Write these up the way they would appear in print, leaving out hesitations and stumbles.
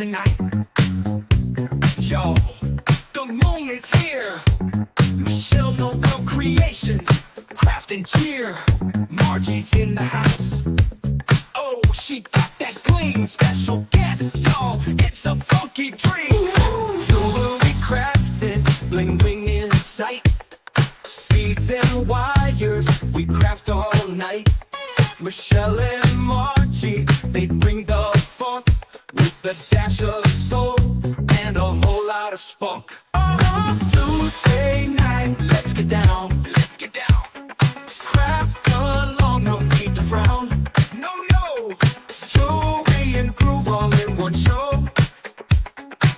tonight. Yo, the moment's here. MichelleNoelCreations, craft and cheer. Margie's in the house. Oh, she got that clean. Special guest, y'all. It's a funky dream. Jewelry crafted, bling bling in sight. Beads and wires, we craft all night. Michelle and Margie, they bring the funk with a dash of soul and a whole lot of spunk. Tuesday night, let's get down, let's get down. Craft along, no need to frown. No, no, jewelry and groove all in one show.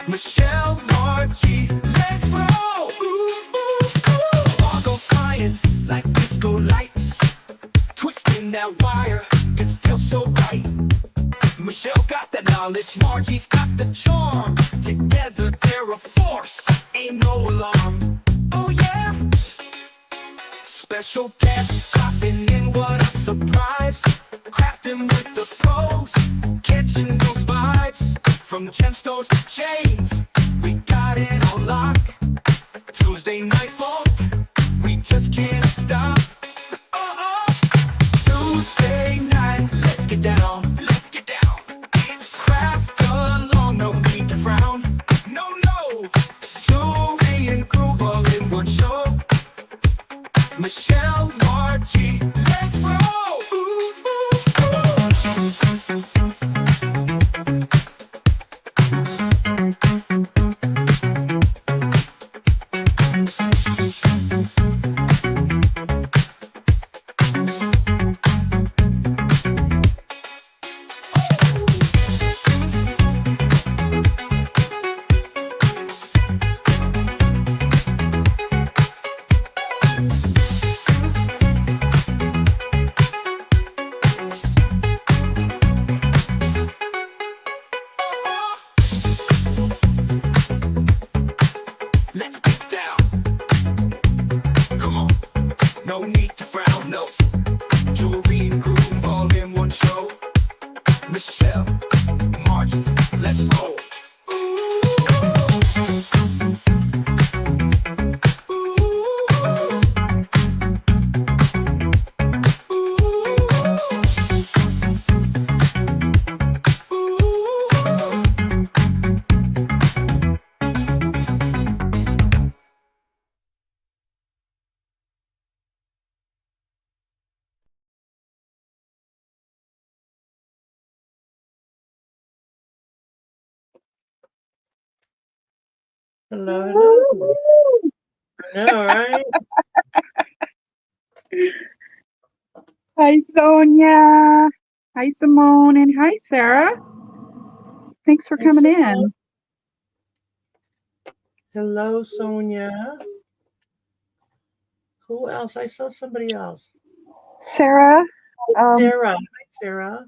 Michelle, Margie, let's roll. Sparkles flying like disco lights, twisting that wire, it feels so right. Michelle got the knowledge, Margie's got the charm. Together they're a force, ain't no alarm. Oh yeah. Special guest popping in, what a surprise. Crafting with the pros, catching those vibes. From gemstones to chains, we got it on lock. Tuesday night funk, we just can't stop. Tuesday night, let's get down, let's get down. Craft along, no need to frown. No, no, jewelry and groove all in one show. Michelle, Margie, let's roll. Ooh, ooh, ooh. Let's get down. Come on. No need to frown, no. Jewelry and groove all in one show. Michelle, Margie, let's roll. Hello, hello. All right. Hi, Sonia. Hi, Simone. And hi, Sarah. Thanks for coming in. Hello, Sonia. Who else? I saw somebody else. Sarah. Sarah. Hi, Sarah.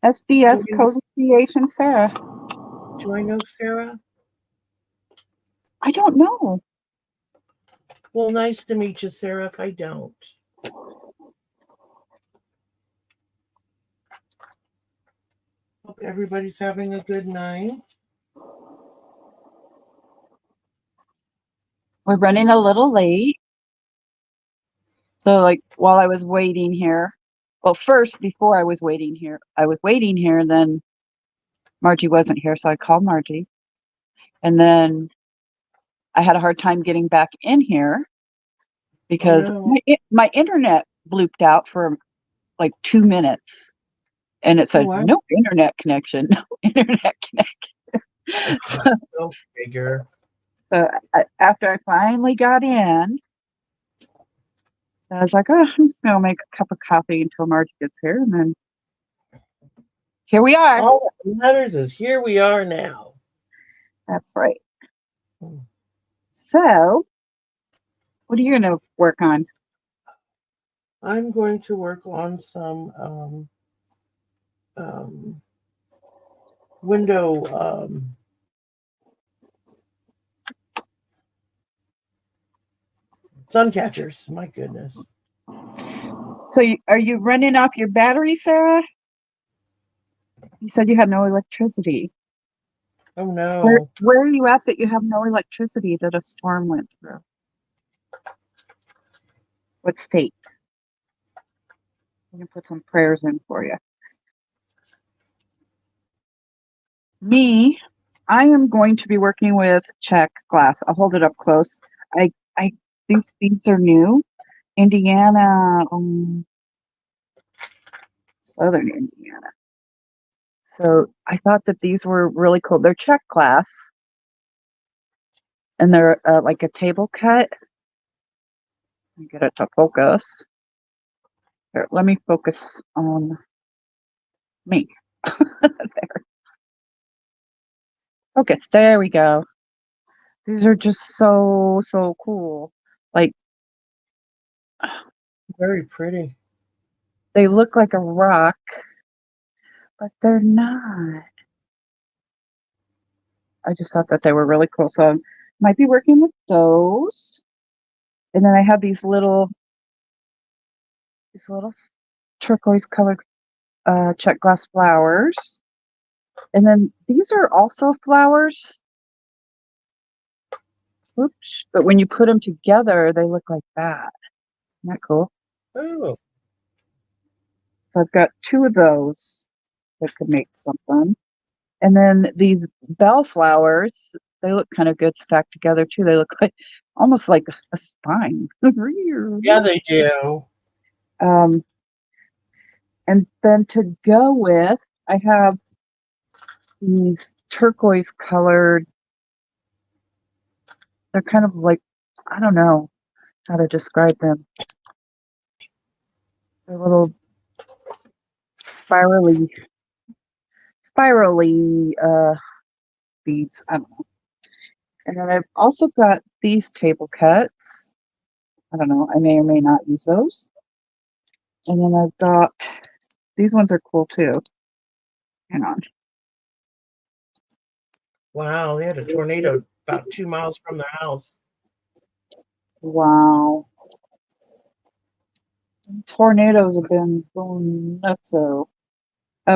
SBS Cozy Creation, Sarah. Do I know Sarah? I don't know. Well, nice to meet you, Sarah, if I don't. Hope everybody's having a good night. We're running a little late. So, like, while I was waiting here, well, first, before I was waiting here, and then Margie wasn't here, so I called Margie. And then I had a hard time getting back in here because my internet blooped out for like 2 minutes. And it said, no internet connection, no internet connection. Go figure. So after I finally got in, I was like, oh, I'm just going to make a cup of coffee until Margie gets here. And then here we are. All that matters is here we are now. That's right. So, what are you going to work on? I'm going to work on some window sun catchers. My goodness. So, are you running off your battery, Sarah? You said you had no electricity. Oh no. Where are you at that you have no electricity that a storm went through? What state? I'm gonna put some prayers in for you. Me, I am going to be working with check glass. I'll hold it up close. I these beads are new. Indiana, Southern Indiana. So I thought that these were really cool. They're check glass, and they're like a table cut. Let me get it to focus. Here, let me focus on me. There. Focus. There we go. These are just so cool. Like Very pretty. they look like a rock, but they're not. I just thought that they were really cool. So I might be working with those. And then I have these little turquoise colored check glass flowers. And then these are also flowers. Oops. But when you put them together, they look like that. Isn't that cool? Oh, So I've got two of those that could make something. And then these bellflowers, they look kind of good stacked together too. They look like almost like a spine. yeah, they do. Um, and then to go with, I have these turquoise colored, they're kind of like, I don't know how to describe them. They're little spirally beads. I don't know. And then I've also got these table cuts. I don't know. I may or may not use those. And then I've got these ones are cool too. Hang on. Wow, they had a tornado about 2 miles from their house. Wow. Tornadoes have been going nuts. So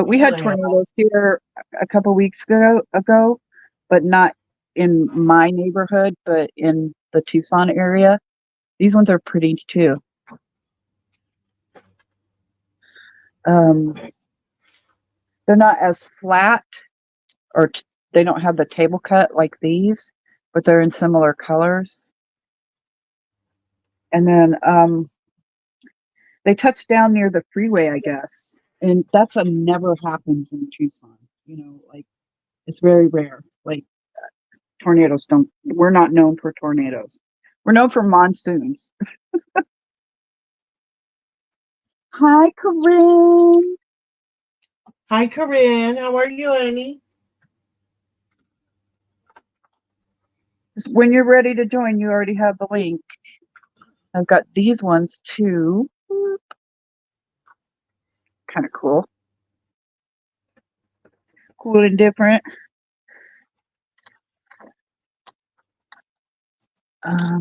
we Yeah, had they have. tornadoes here a couple weeks ago, but not in my neighborhood, but in the Tucson area. These ones are pretty too. Um, they're not as flat, or they don't have the table cut like these, but they're in similar colors. And then they touched down near the freeway, I guess, and that's a never happens in Tucson. Like it's very rare. Like tornadoes don't. We're not known for tornadoes. We're known for monsoons. Hi, Corinne. Hi, Corinne. How are you, Annie? When you're ready to join, you already have the link. I've got these ones too. Kind of cool. Cool and different. I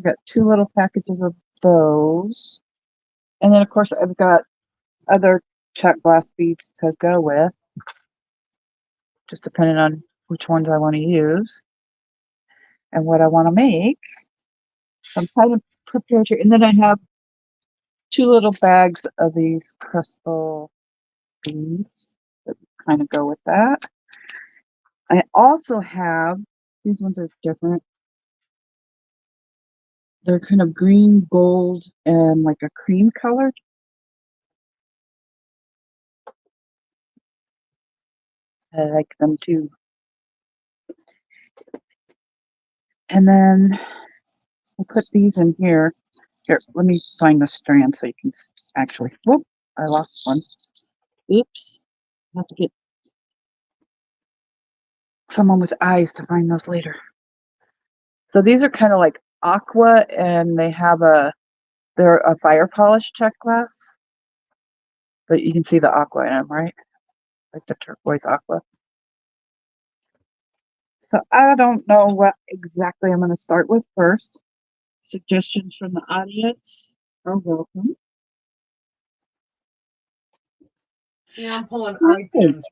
got two little packages of those. And then, of course, I've got other check glass beads to go with, just depending on which ones I want to use and what I want to make. So I'm kind of prepared here. And then I have two little bags of these crystal beads that kind of go with that. I also have, these ones are different. They're kind of green, gold, and like a cream color. I like them too. And then I'll put these in here. Here, let me find the strand so you can actually. Whoop! I lost one. Oops! I'll have to get someone with eyes to find those later. So these are kind of like aqua, and they're a fire polish check glass, but you can see the aqua in them, right? Like the turquoise aqua. So I don't know what exactly I'm going to start with first. Suggestions from the audience are welcome. Yeah, I'm pulling Hi. eye pins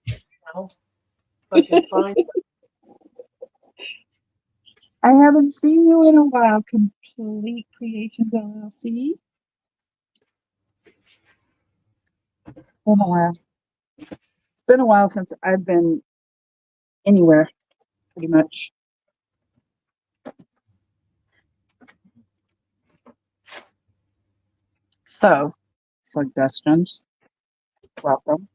now. If I can find. I haven't seen you in a while. Complete Creations LLC. Been a while. It's been a while since I've been anywhere, pretty much. So, suggestions. Welcome.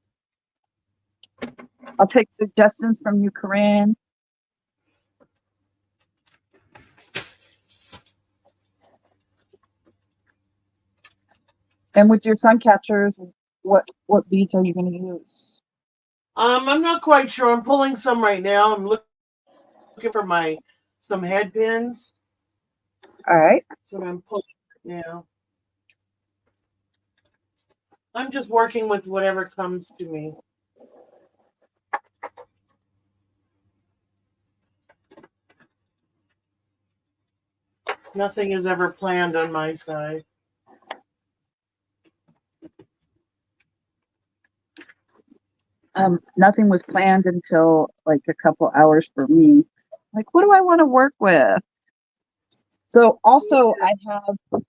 I'll take suggestions from you, Corinne. And with your sun catchers, what beads are you going to use? I'm not quite sure. I'm pulling some right now. I'm looking for some head pins. All right. So I'm pulling now. I'm just working with whatever comes to me. Nothing is ever planned on my side. Nothing was planned until like a couple hours for me. Like, what do I want to work with? So also I have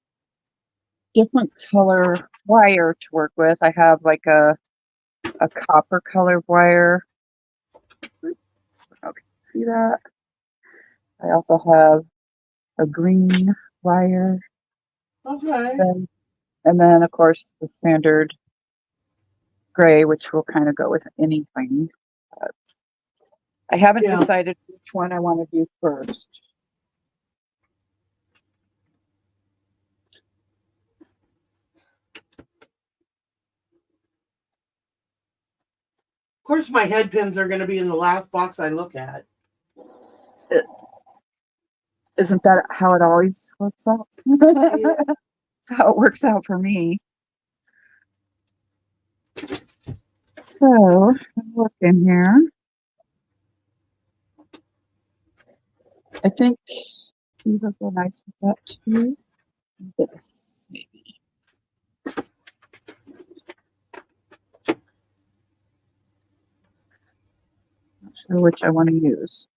different color wire to work with. I have like a copper color wire. Okay, see that? I also have a green wire. Okay. And then of course the standard gray, which will kind of go with anything. I haven't decided which one I want to do first. Of course, my head pins are going to be in the last box I look at. Isn't that how it always works out? Yeah. That's how it works out for me. So, look in here. I think these will go nice with that too. This, maybe. Not sure which I want to use.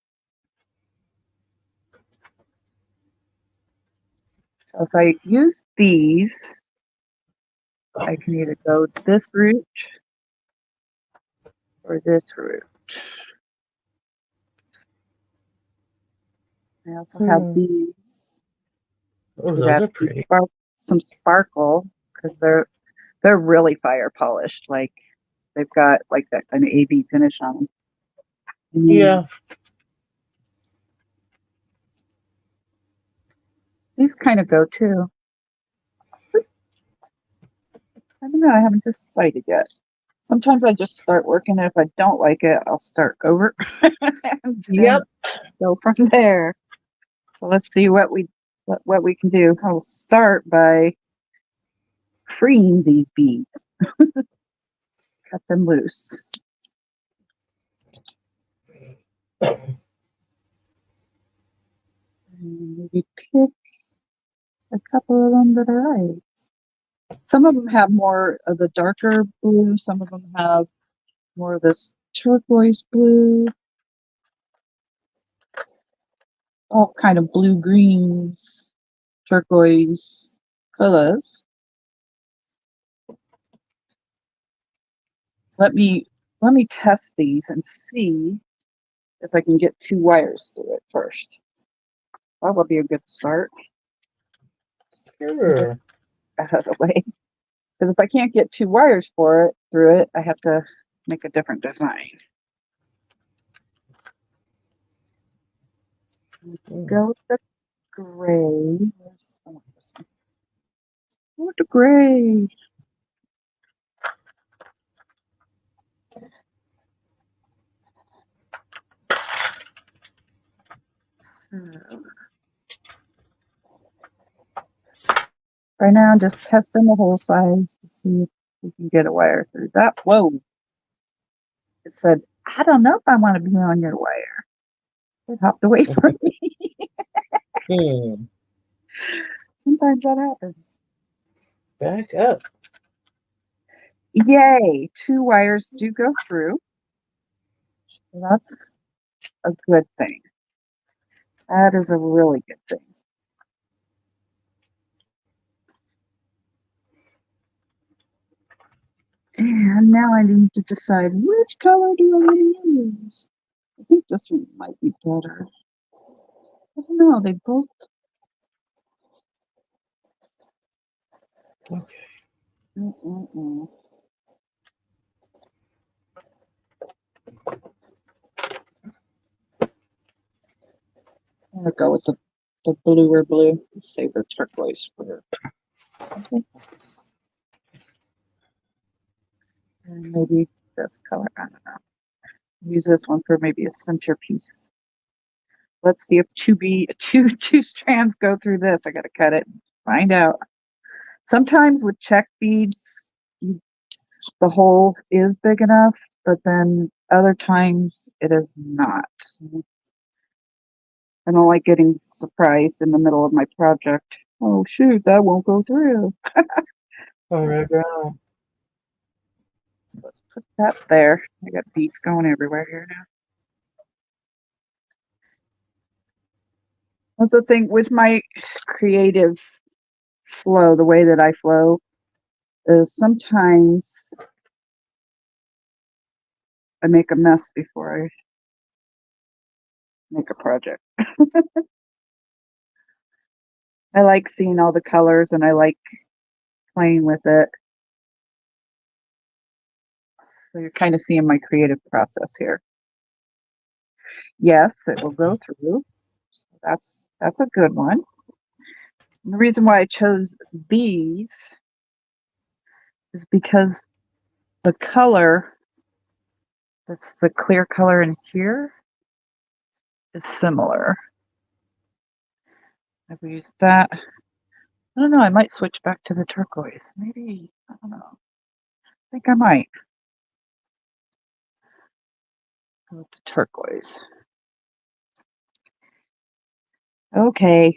So if I use these, I can either go this route or this route. I also have these. Oh, those are pretty. Some sparkle because they're really fire polished. Like they've got like an AB finish on them. Yeah. These kind of go too. I don't know. I haven't decided yet. Sometimes I just start working, and if I don't like it, I'll start over. Yep. Go from there. So let's see what we can do. I'll start by freeing these beads. Cut them loose. And maybe pick a couple of them that I like. Some of them have more of the darker blue. Some of them have more of this turquoise blue. All kind of blue greens, turquoise colors. Let me test these and see if I can get 2 wires through it first. That would be a good start. Sure. Out of the way. Because if I can't get 2 wires through it, I have to make a different design. Go with the gray. Where's this one? Go with the gray. Right now, I'm just testing the hole size to see if we can get a wire through that. Whoa. It said, I don't know if I want to be on your wire. It hopped away from me. Sometimes that happens. Back up. Yay! 2 wires do go through. So that's a good thing. That is a really good thing. And now I need to decide which color do I want to use. I think this one might be better. I don't know. They both. Okay. Mm-mm-mm. I'm gonna go with the bluer blue. Let's save the turquoise for. I think that's, and maybe this color. I don't know. Use this one for maybe a centerpiece. Let's see if two strands go through this. I gotta cut it and find out. Sometimes with check beads, the hole is big enough, but then other times it is not. So I don't like getting surprised in the middle of my project. Oh shoot, that won't go through. All right, girl. So let's put that there. I got beads going everywhere here now. That's the thing with my creative flow, the way that I flow is sometimes I make a mess before I make a project. I like seeing all the colors and I like playing with it. So you're kind of seeing my creative process here. Yes, it will go through. So that's a good one. And the reason why I chose these is because the color, that's the clear color in here, is similar. I've used that. I don't know, I might switch back to the turquoise. Maybe, I don't know. I think I might go with the turquoise. Okay.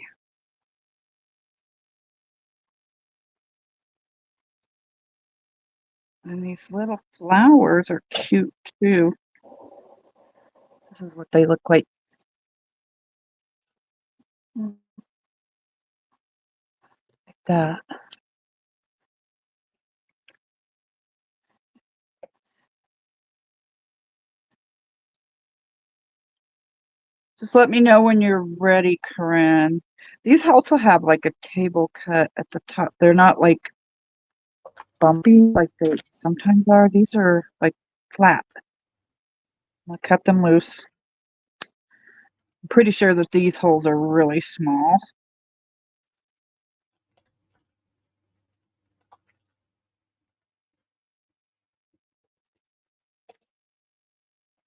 And these little flowers are cute too. This is what they look like. Like that. Just let me know when you're ready, Corinne. These also have like a table cut at the top. They're not like bumpy like they sometimes are. These are like flat. I'll cut them loose. I'm pretty sure that these holes are really small.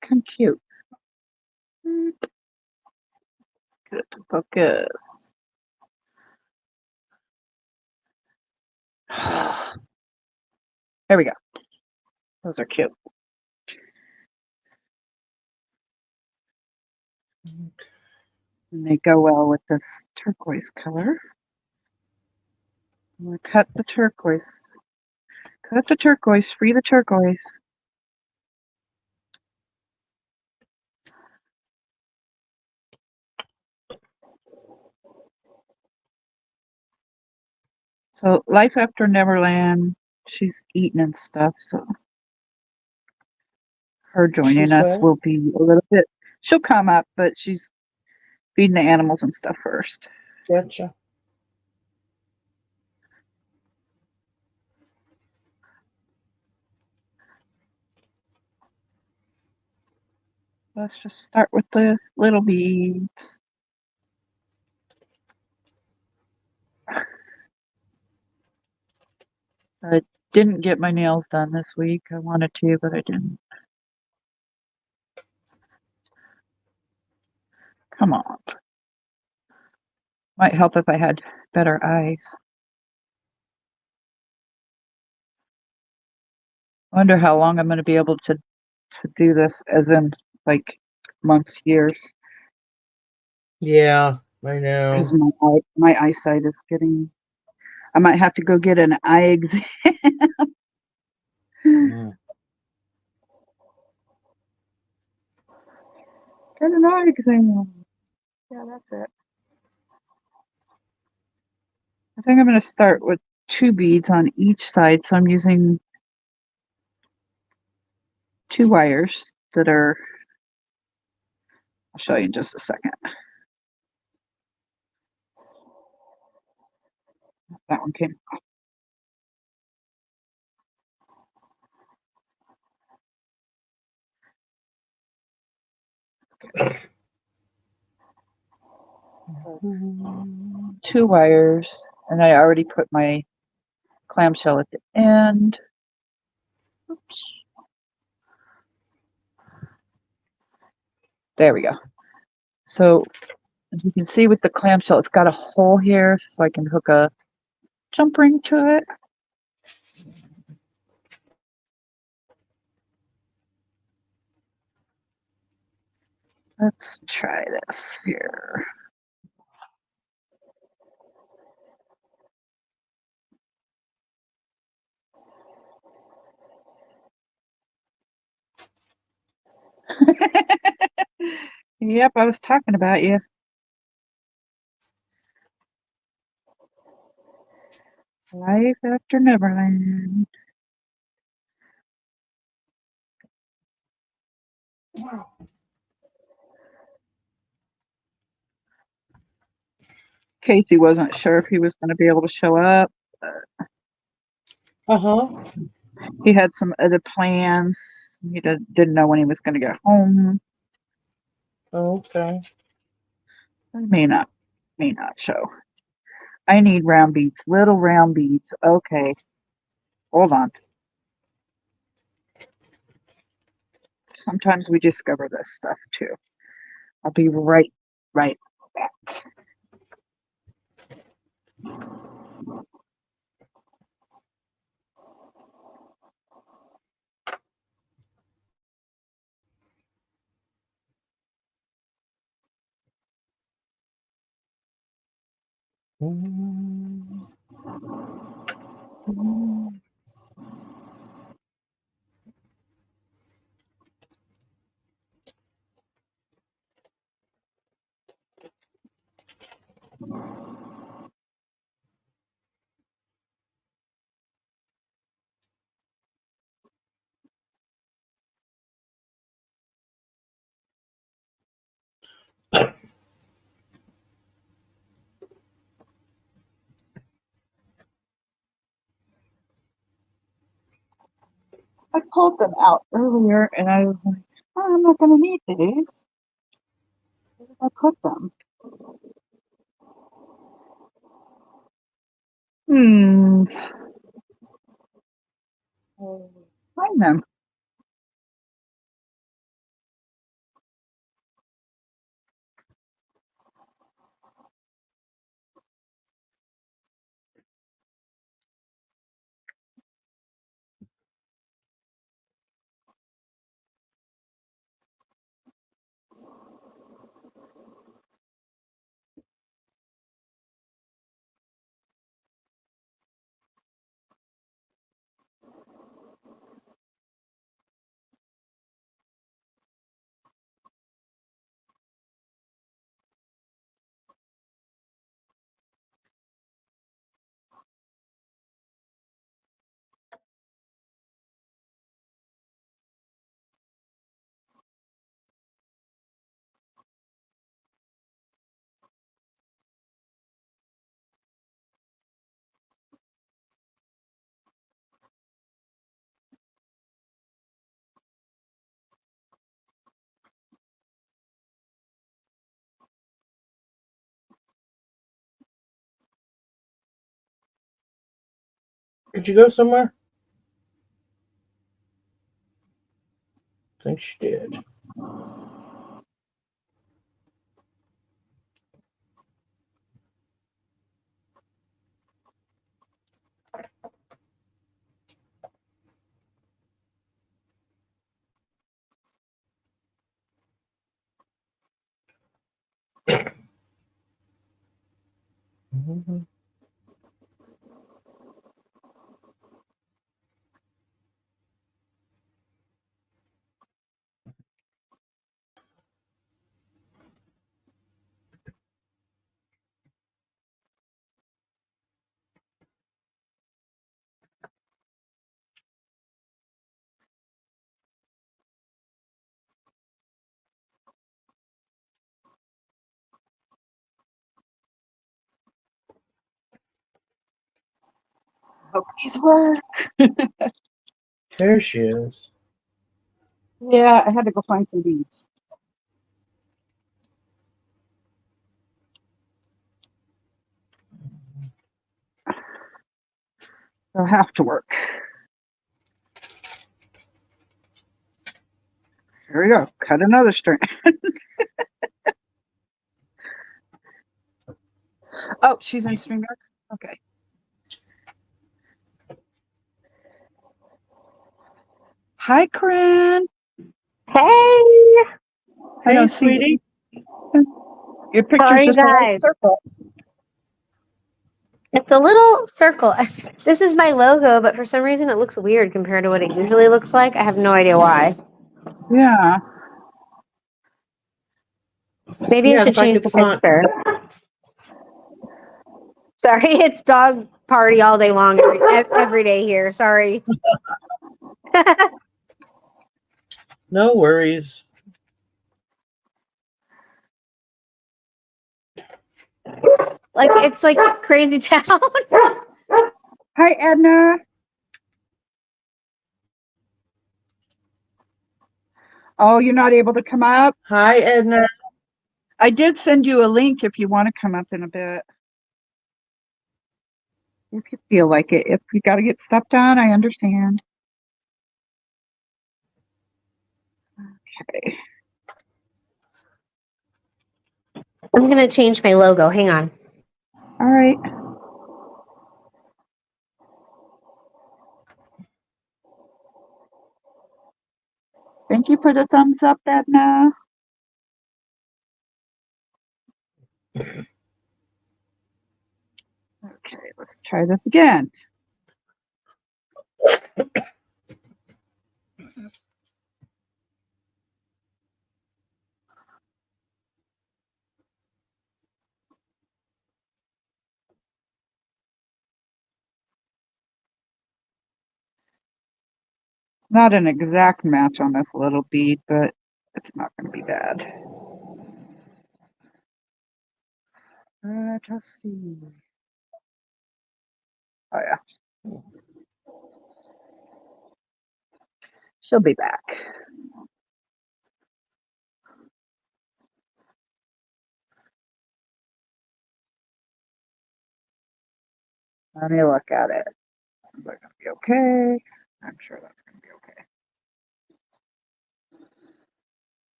Kind of cute. Good. Focus. There we go. Those are cute. And they go well with this turquoise color. I'm going to cut the turquoise. Cut the turquoise. Free the turquoise. So Life After Neverland, she's eating and stuff, so her joining She's us what? will be a little bit. She'll come up, but she's feeding the animals and stuff first. Gotcha. Let's just start with the little beads. I didn't get my nails done this week. I wanted to, but I didn't. Come on. Might help if I had better eyes. I wonder how long I'm going to be able to do this, as in like months, years. Yeah, I know. Because my eyesight is getting. I might have to go get an eye exam. Mm. Get an eye exam. Yeah, that's it. I think I'm going to start with 2 beads on each side. So I'm using 2 wires that are, I'll show you in just a second. That one came. Mm. 2 wires, and I already put my clamshell at the end. Oops. There we go. So as you can see with the clamshell, it's got a hole here, so I can hook a jump ring to it. Let's try this here. Yep, I was talking about you. Life after Neverland. Casey wasn't sure if he was going to be able to show up. Uh-huh. He had some other plans. He didn't know when he was going to get home. Okay. May not show. I need round beads, little round beads. Okay, hold on. Sometimes we discover this stuff too. I'll be right back. Mm. I pulled them out earlier and I was like, oh, I'm not going to need these. Where did I put them? Hmm. Find them. Did you go somewhere? I think she did. Hope these work. There she is. Yeah, I had to go find some beads. They'll have to work. Here we go. Cut another string. Oh, she's in StreamYard? Okay. Hi, Corinne. Hey, I Hey, don't see sweetie. your how are picture's you just a white guys? circle. It's a little circle. This is my logo, but for some reason it looks weird compared to what it usually looks like. I have no idea why. Yeah. Maybe I Yeah, should it's like change the it's not. picture. Sorry, it's dog party all day long, every day here. Sorry. No worries. Like it's like crazy town. Hi, Edna. Oh, you're not able to come up? Hi, Edna. I did send you a link if you want to come up in a bit. If you feel like it. If you got to get stuff done, I understand. Okay. I'm gonna change my logo. Hang on. All right. Thank you for the thumbs up, Edna. Okay, let's try this again. It's not an exact match on this little bead, but it's not going to be bad. Let's see. Oh, yeah. She'll be back. Let me look at it. Is that going to be okay? I'm sure that's going to be okay.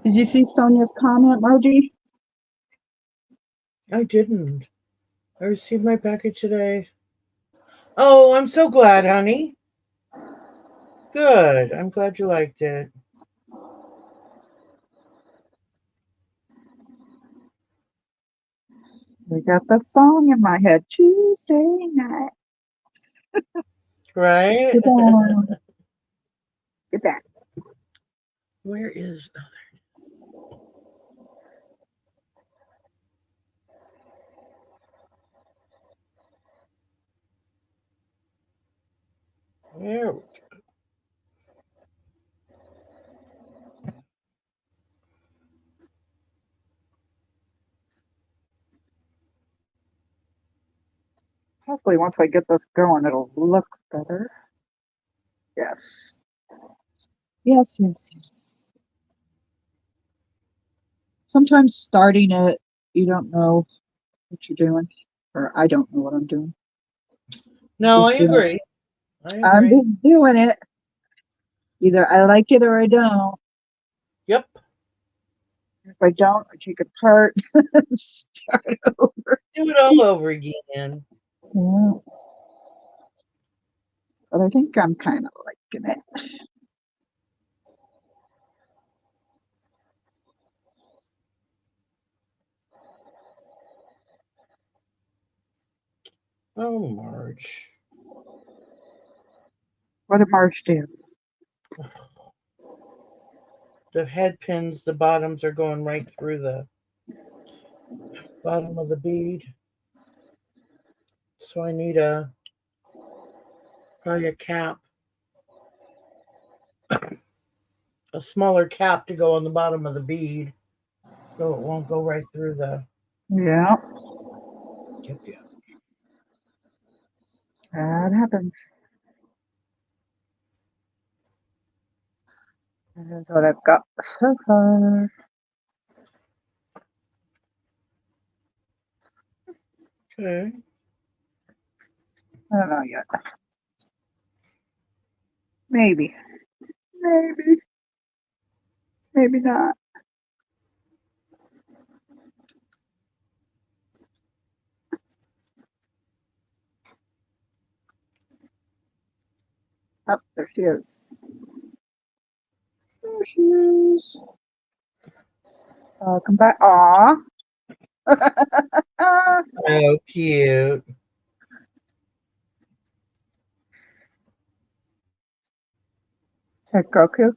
Did you see Sonia's comment, Margie? I didn't. I received my package today. Oh, I'm so glad, honey. Good. I'm glad you liked it. We got the song in my head. Tuesday night. Right? Get on. Get back. Where is. There we go. Hopefully, once I get this going, it'll look better. Yes. Yes, yes, yes. Sometimes starting it, you don't know what you're doing, or I don't know what I'm doing. No, I Just doing it. agree. I I'm agree. just doing it. Either I like it or I don't. Yep. If I don't, I take it apart and start over. Do it all over again. Yeah. But I think I'm kind of liking it. Oh, Marge. What did Marge do? The head pins, the bottoms are going right through the bottom of the bead. So I need probably a cap. a smaller cap to go on the bottom of the bead, so it won't go right through the. Yeah, Yeah. that happens. That's what I've got so far. Okay. I don't know yet. Maybe. Maybe. Maybe not. Oh, there she is. There she is. Come back. Aw. Oh, cute. Hey, Goku.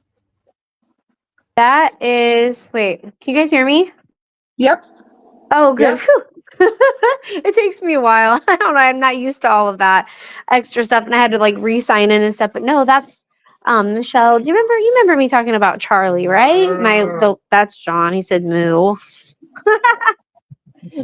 That is. Wait, can you guys hear me? Yep. Oh, good. Yep. Phew. It takes me a while. I don't know. I'm not used to all of that extra stuff, and I had to like re-sign in and stuff. But no, that's Michelle. Do you remember? You remember me talking about Charlie, right? That's John. He said moo.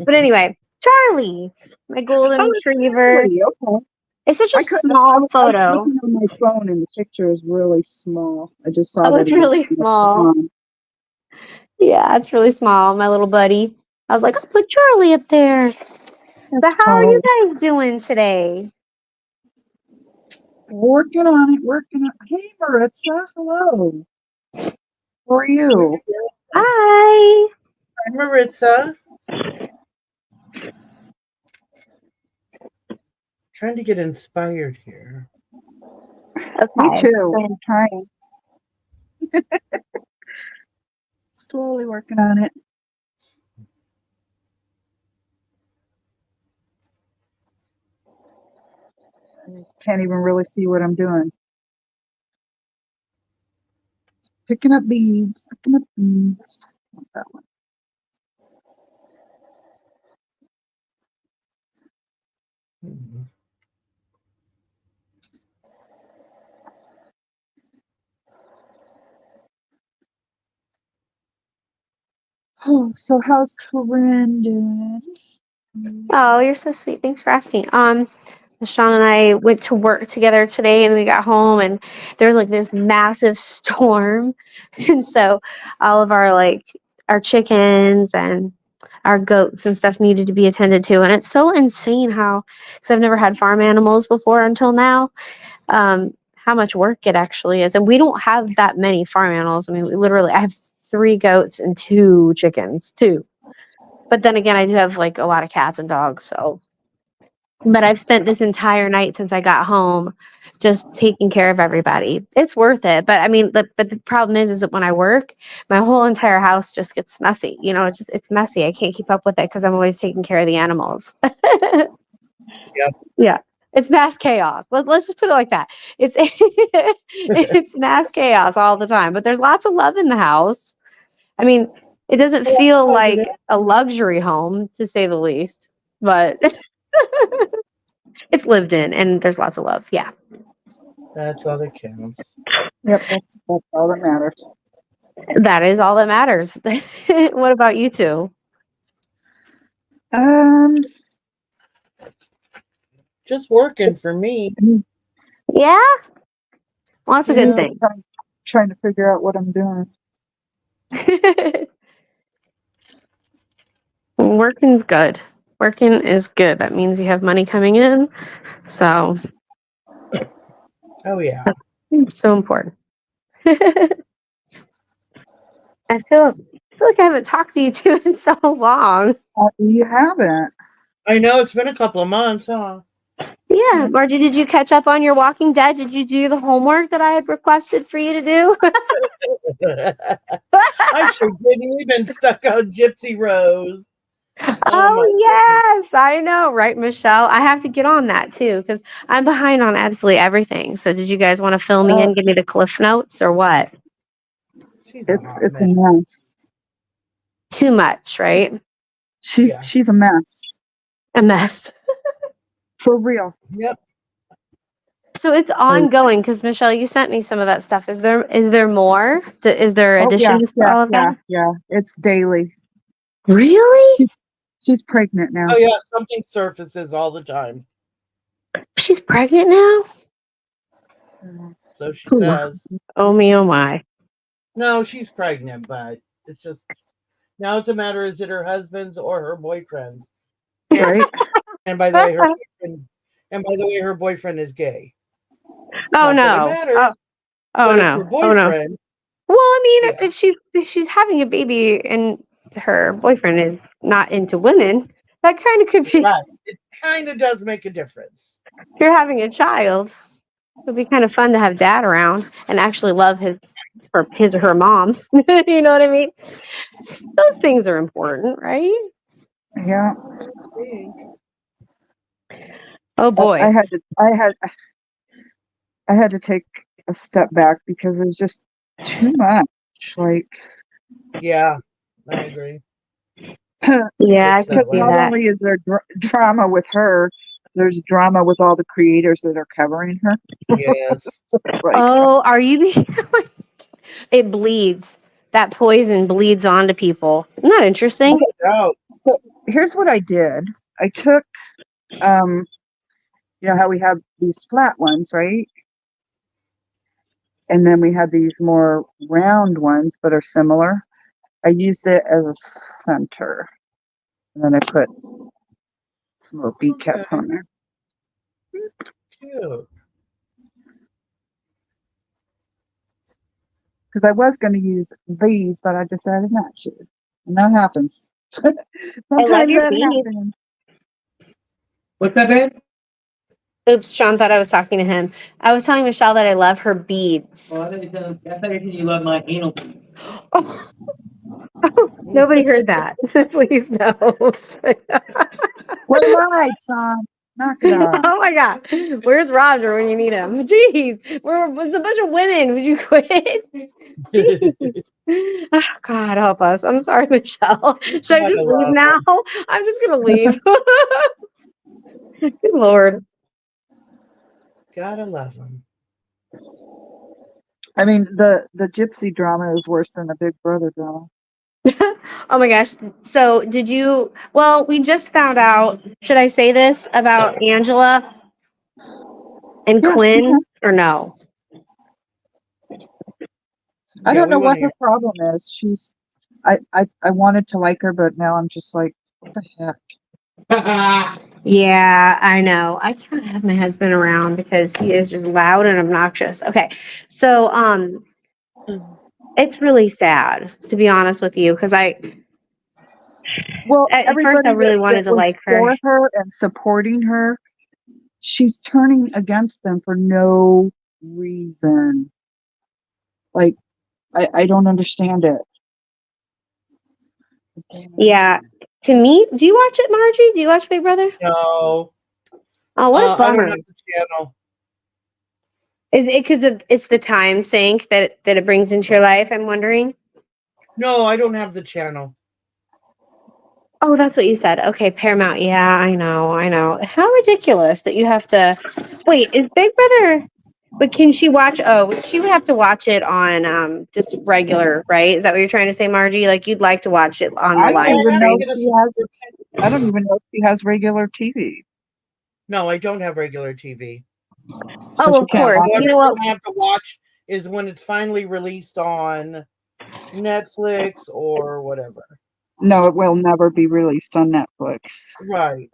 But anyway, Charlie, my golden Oh, it's retriever. really okay. It's such a I small was photo. looking on my phone and the picture is really small. I just saw Oh, that it's he was really kind of small. on. Yeah, it's really small. My little buddy. I was like, I'll put Charlie up there. So That's how are you Charles. guys doing today? Working on it, working on it. Hey, Maritza, hello. How are you? Hi. Hi, Maritza. Trying to get inspired here. Me Okay. too. So I'm trying. Slowly working on it. I can't even really see what I'm doing. Picking up beads, picking up beads. Not that one. Mhm. Oh, so how's Corinne doing? Oh, you're so sweet. Thanks for asking. Sean and I went to work together today and we got home and there was like this massive storm. And so all of our chickens and our goats and stuff needed to be attended to. And it's so insane how, because I've never had farm animals before until now, how much work it actually is. And we don't have that many farm animals. I mean, I have 3 goats and 2 chickens, 2. But then again, I do have like a lot of cats and dogs. So, but I've spent this entire night since I got home just taking care of everybody. It's worth it. But I mean, but the problem is that when I work, my whole entire house just gets messy. You know, it's messy. I can't keep up with it because I'm always taking care of the animals. Yep. Yeah. It's mass chaos. Let's just put it like that. It's it's mass chaos all the time. But there's lots of love in the house. I mean, it doesn't feel Positive. like a luxury home, to say the least, but it's lived in and there's lots of love. Yeah. That's all that counts. Yep, that's all that matters. That is all that matters. What about you two? Um, Just working for me. Yeah? Well, that's a good Yeah. thing. trying to figure out what I'm doing. Working's good. Working is good. That means you have money coming in. So Oh yeah. it's so important. I feel like I haven't talked to you two in so long. You haven't. I know it's been a couple of months, huh? Yeah, Margie, did you catch up on your Walking Dead? Did you do the homework that I had requested for you to do? I sure didn't even stuck on Gypsy Rose. Oh my Oh, yes, I know, right, Michelle? I have to get on that too because I'm behind on absolutely everything. So, did you guys want to fill me Uh, in, give me the cliff notes or what? She's a hot it's a mess. mess. Too much, right? Yeah. She's a mess A mess. for real. Yep. So it's ongoing because Michelle, you sent me some of that stuff. Is there more? Is there Oh yeah, additions to yeah, all of yeah, that? yeah. It's daily. Really? She's pregnant now. Oh yeah, something surfaces all the time. She's pregnant now? So she Ooh. says. Oh me, oh my. No, she's pregnant, but it's just now it's a matter, is it her husband's or her boyfriend? Right? And by the way, her boyfriend is gay. Oh Not that it no. matters, Oh but it's her no. Oh no. boyfriend. Well, I mean, Yeah. if she's having a baby and her boyfriend is not into women, that kind of could be. Right. It kind of does make a difference. If you're having a child, it'd be kind of fun to have dad around and actually love his or her mom. You know what I mean? Those things are important, right? Yeah. Oh But boy. I had to take a step back because it was just too much. Like, Yeah, I agree. Yeah, I It's can that because see way. not that. only is there drama with her, there's drama with all the creators that are covering her. Yes. Like, Oh, are you being like it bleeds? That poison bleeds onto people. Isn't that interesting? Oh, so here's what I did. I took, um, you know how we have these flat ones, right? And then we have these more round ones, but are similar. I used it as a center, and then I put some little bead okay. caps on there. Cute. Because I was going to use these, but I decided not to. And that happens. I love Sometimes your that beads. happens. What's that, babe? Oops, Sean thought I was talking to him. I was telling Michelle that I love her beads. Oh, I thought you said you love my anal beads. Oh, nobody heard that. Please no. We're live, Sean. Knock it off. Oh my God. Where's Roger when you need him? Jeez. It's a bunch of women. Would you quit? Jeez. Oh, God help us. I'm sorry, Michelle. Should I just Gotta leave love now? I'm just gonna leave. Good Lord. Gotta love them. I mean, the gypsy drama is worse than the Big Brother drama. Oh my gosh. So did you well, we just found out, should I say this about Angela and Yeah. Quinn or no? I Yeah, don't we know want what to her hear. problem is. I wanted to like her, but now I'm just like, what the heck? Yeah, I know. I can't have my husband around because he is just loud and obnoxious. Okay. So it's really sad to be honest with you because Well, at first I everybody really that wanted to was like her. for her and supporting her, she's turning against them for no reason. Like, I don't understand it. Yeah. To me, do you watch it, Margie? Do you watch Big Brother? No, Oh, what a I don't bummer. have the channel. Is it because it's the time sink that it brings into your life? I'm wondering. No, I don't have the channel. Oh, that's what you said. Okay, Paramount. Yeah, I know. I know. How ridiculous that you have to wait. Is Big Brother? But can she watch? Oh, she would have to watch it on just regular, right? Is that what you're trying to say, Margie? Like you'd like to watch it on the I don't live No, I even have to know stream? if get a she has. subscription. I don't even know if she has regular TV, No, I don't have regular TV. so Oh, she of can't course. So watch You it. know every what? time I have to watch is when it's finally released on Netflix or whatever. No, it will never be released on Netflix. Right.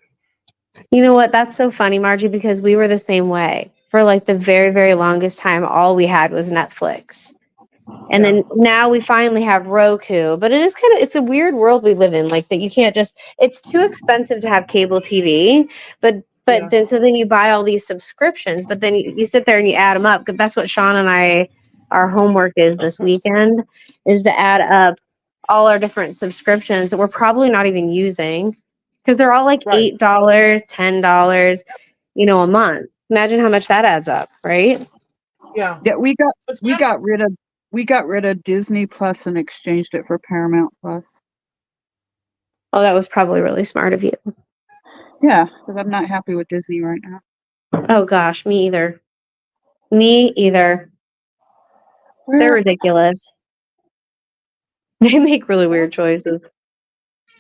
You know what? That's so funny, Margie, because we were the same way. For like the very, very longest time, all we had was Netflix. And Yeah. then now we finally have Roku, but it's a weird world we live in, like that you can't just, it's too expensive to have cable TV, Yeah. then you buy all these subscriptions, but then you sit there and you add them up. 'Cause that's what Sean and our homework is this weekend, is to add up all our different subscriptions that we're probably not even using because they're all like Right. $8, $10, a month. Imagine how much that adds up, right? Yeah. Yeah, But we got rid of Disney Plus and exchanged it for Paramount Plus. Oh, that was probably really smart of you. Yeah, because I'm not happy with Disney right now. Oh gosh, me either. Me either. They're Where? ridiculous. They make really weird choices.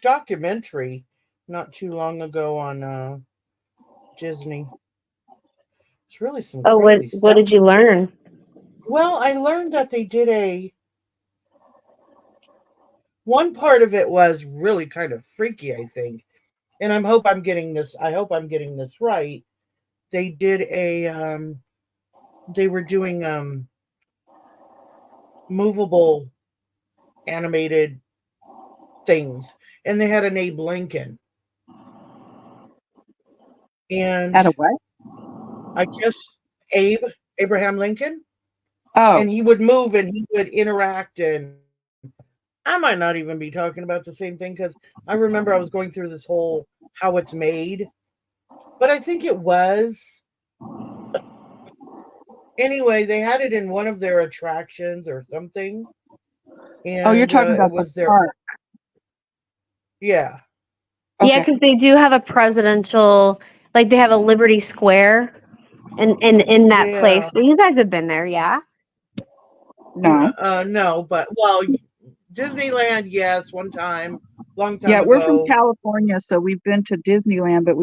Documentary not too long ago on Disney. It's really some Oh, crazy what stuff. did you learn? Well, I learned that they did one part of it was really kind of freaky, I think. And I hope I'm getting this right. They did they were doing movable animated things, and they had an Abe Lincoln. And At a what? I guess Abe Abraham Lincoln, Oh, and he would move and he would interact, and I might not even be talking about the same thing because I remember I was going through this whole how it's made, but I think it was. Anyway, they had it in one of their attractions or something, oh, you're and talking it about the was their park. yeah, Yeah, Okay. because they do have a presidential, like they have a Liberty Square in that yeah. place. Well, you guys have been there, yeah? No. No, but well, Disneyland, yes, one time, long Yeah, time we're from ago. California, so we've been to Disneyland, but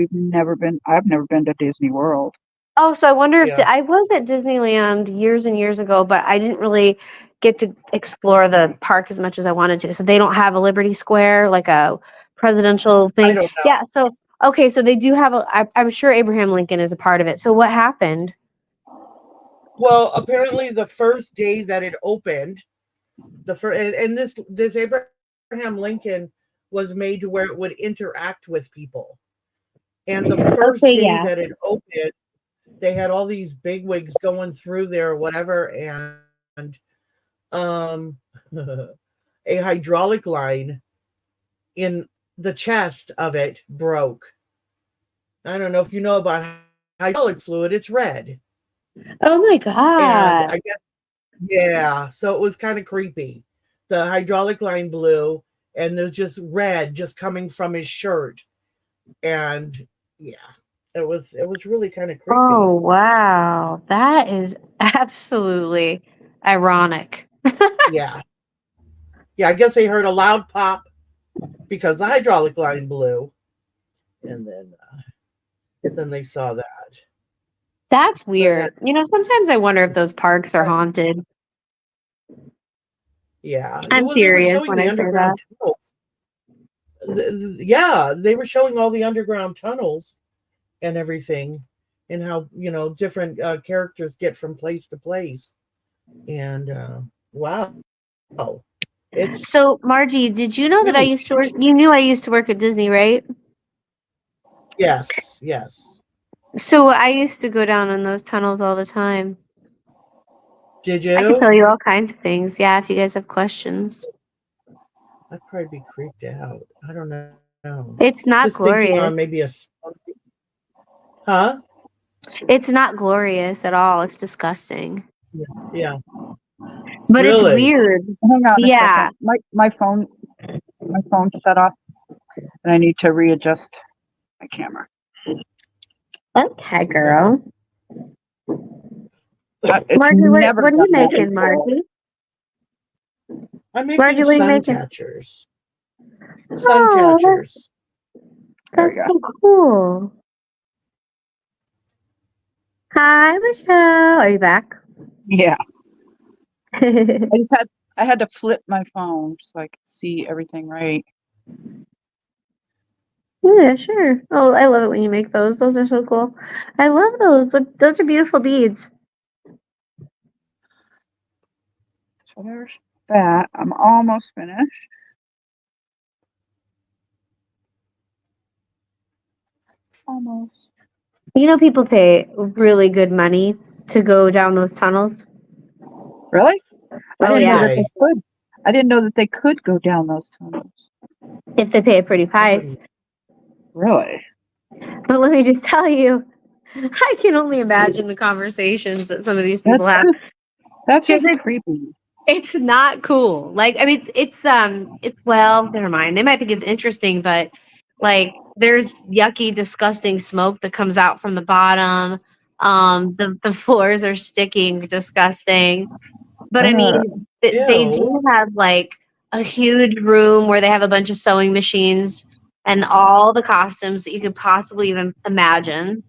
I've never been to Disney World. Oh, so I wonder if Yeah, I was at Disneyland years and years ago, but I didn't really get to explore the park as much as I wanted to. So they don't have a Liberty Square, like a presidential I thing. don't know. Yeah. So okay, so they do have I'm sure Abraham Lincoln is a part of it. So what happened? Well, apparently the first day that it opened, the first and this Abraham Lincoln was made to where it would interact with people. And the first Okay, day yeah. that it opened, they had all these bigwigs going through there or whatever, and um, a hydraulic line in the chest of it broke. I don't know if you know about hydraulic fluid; it's red, Oh my and God. I guess yeah. So it was kind of creepy. The hydraulic line blew, and there's just red just coming from his shirt, and yeah, it was really kind of creepy. Oh wow. That is absolutely ironic. Yeah, yeah. I guess they heard a loud pop because the hydraulic line blew, and then they saw that. That's But that, weird. Sometimes I wonder if those parks are haunted. yeah, I'm well, they were serious showing when the I say that. underground tunnels. Yeah, they were showing all the underground tunnels and everything, and how different characters get from place to place. And wow, it's So, Margie, did you know that I really used to work? You knew I used to work at Disney, right? yes, yes. So I used to go down in those tunnels all the time. Did I could you? tell you all kinds of things. Yeah, if you guys have questions. I'd probably be creeped out. I don't know. It's not Just thinking glorious. on maybe huh? It's not glorious at all. It's disgusting. Yeah, But it's really. weird. Hang on a Yeah. second. My phone shut off, and I need to readjust my camera. Okay, girl. It's Margie, never what are you done that making, before. Margie? I'm Margie, making what are you sun making? catchers. Sun Oh, catchers. There we that's go. so cool. Hi, Michelle. Are you back? Yeah, I had to flip my phone so I could see everything right. Yeah, sure. Oh, I love it when you make those. Those are so cool. I love those. Look, those are beautiful beads. So there's that. I'm almost finished. Almost. People pay really good money to go down those tunnels. Really? I Oh, didn't know yeah. that they Okay. could. I didn't know that they could go down those tunnels. If they pay a pretty I price. wouldn't. Really? But let me just tell you, I can only imagine the conversations that some of these people That's have. just that's Because just creepy. it's not cool. Like, I mean, well, never mind. They might think it's interesting, but like, there's yucky, disgusting smoke that comes out from the bottom. The floors are sticking, disgusting. But I Uh, mean, they Ew. do have like a huge room where they have a bunch of sewing machines and all the costumes that you could possibly even imagine.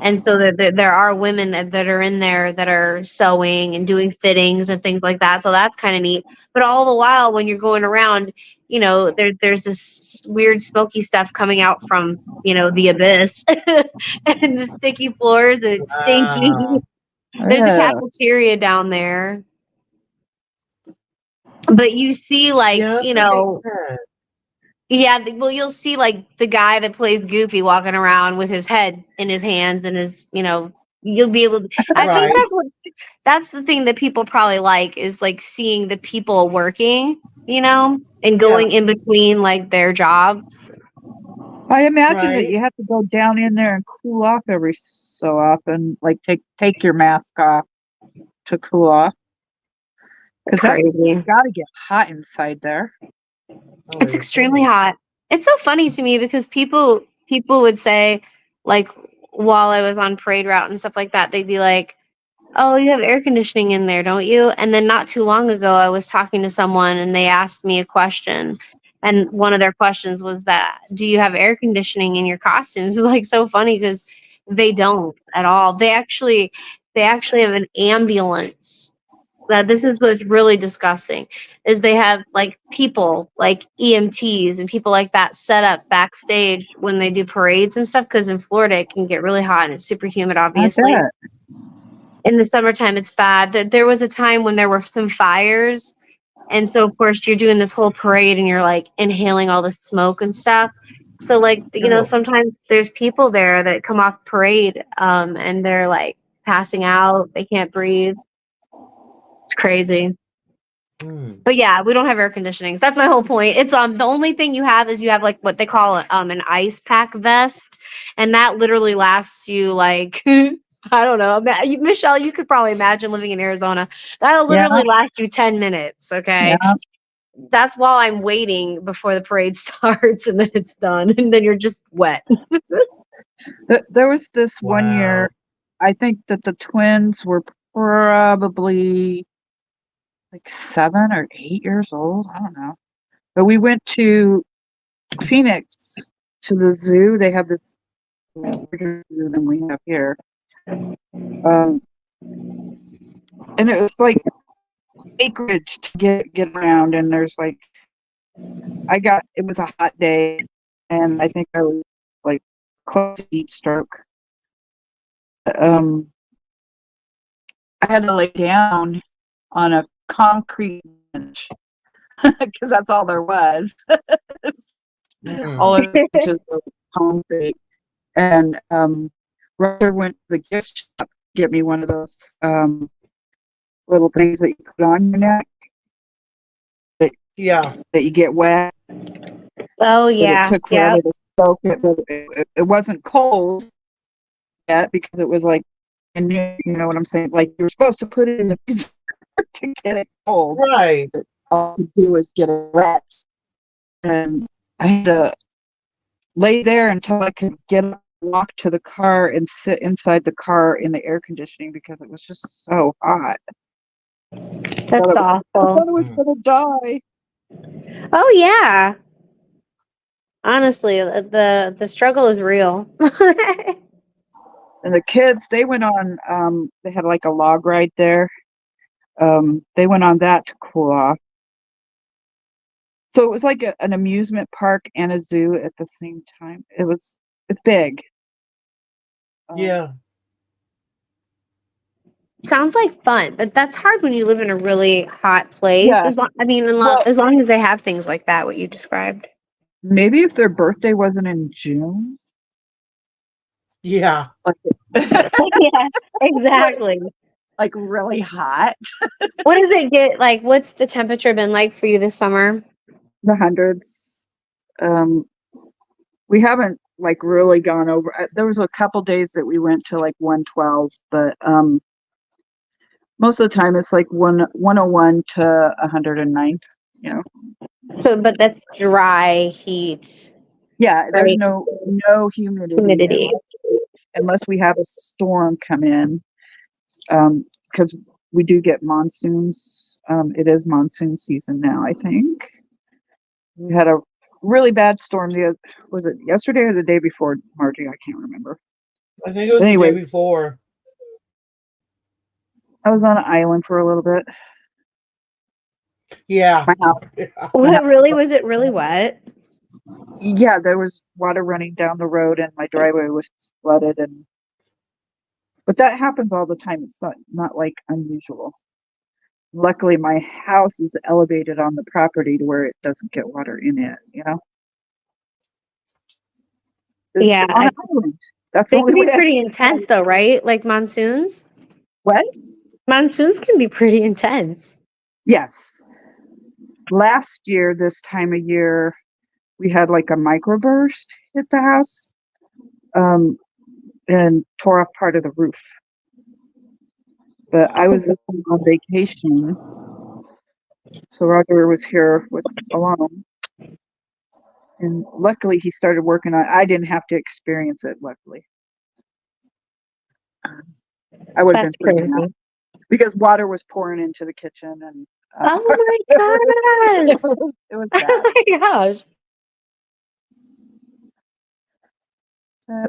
And so there are women that are in there that are sewing and doing fittings and things like that. So that's kind of neat. But all the while, when you're going around, there's this weird smoky stuff coming out from, the abyss and the sticky floors and it's stinky. Wow. There's a yeah. cafeteria down there. But you see, like, Yeah, that's what they said. yeah, well, you'll see, like, the guy that plays Goofy walking around with his head in his hands and his, you'll be able to. I think Right. that's the thing that people probably like is, like, seeing the people working, and Yeah. going in between, like, their jobs. I imagine that Right. you have to go down in there and cool off every so often, like take your mask off to cool off. It's Because that's crazy. got to get hot inside there. Oh, It's it extremely is. hot. It's so funny to me because people would say, like, while I was on parade route and stuff like that, they'd be like, "Oh, you have air conditioning in there, don't you?" And then not too long ago, I was talking to someone and they asked me a question. And one of their questions was that, "Do you have air conditioning in your costumes?" It's like so funny because they don't at all. They actually have an ambulance. That this is what's really disgusting is they have like people like EMTs and people like that set up backstage when they do parades and stuff because in Florida it can get really hot and it's super humid, I obviously. bet. In the summertime it's bad. There was a time when there were some fires, and so of course you're doing this whole parade and you're like inhaling all the smoke and stuff. So like Oh. sometimes there's people there that come off parade and they're like passing out, they can't breathe. It's crazy. Mm. But yeah, we don't have air conditioning. So that's my whole point. It's the only thing you have is you have like what they call an ice pack vest, and that literally lasts you like I don't know, Michelle. You could probably imagine living in Arizona. That'll Yeah, literally last you 10 minutes. Okay, yeah. that's while I'm waiting before the parade starts, and then it's done, and then you're just wet. There was this one Wow. year, I think that the twins were probably like 7 or 8 years old. I don't know. But we went to Phoenix to the zoo. They have this larger zoo than we have here. And it was like acreage to get around. And there's like, it was a hot day. And I think I was like close to heat stroke. Um, I had to lay down on a concrete bench because that's all there was. All Mm. of the benches were concrete. And Roger went to the gift shop to get me one of those little things that you put on your neck Yeah. that you get wet. Oh But it yeah, took yeah. forever to soak it. But it wasn't cold yet because it was like, and you know what I'm saying? Like you were supposed to put it in the freezer to get it cold. Right. All you do is get it wet. And I had to lay there until I could get up, walk to the car, and sit inside the car in the air conditioning because it was just so hot. That's I thought awful. I was Mm. gonna die. Oh yeah. Honestly, the struggle is real. And the kids, they went on. They had like a log ride there. They went on that to cool off. So it was like an amusement park and a zoo at the same time. It's big. Yeah. Sounds like fun, but that's hard when you live in a really hot place. Yeah. Well, As long as they have things like that, what you described. maybe if their birthday wasn't in June, Yeah. like Yeah, exactly. like really hot, What does it get like? What's the temperature been like for you this summer? the hundreds. Um, we haven't like really gone over. There was a couple days that we went to like 112, but most of the time it's like 101 to 109. You know. So, but that's dry heat, Yeah, there's right? no humidity Humidity. unless we have a storm come in, because we do get monsoons. It is monsoon season now, I think. We had a really bad storm. Was it yesterday or the day before, Margie? I can't remember. I think it was But the day anyways, before. I was on an island for a little bit. Yeah. My house, What really was it really wet? yeah, there was water running down the road, and my driveway was flooded. But that happens all the time. It's not like unusual. Luckily, my house is elevated on the property to where it doesn't get water in it. It's Yeah, on an island. That's the they only can be way. pretty intense though, right? Like monsoons. What? Monsoons can be pretty intense. Yes. Last year, this time of year, we had like a microburst hit the house, and tore off part of the roof. But I was on vacation, so Roger was here alone, and luckily he started working on it. I didn't have to experience it. Luckily, I would have That's been freaking out crazy. because water was pouring into the kitchen, and Oh my god! it was bad. Oh my gosh!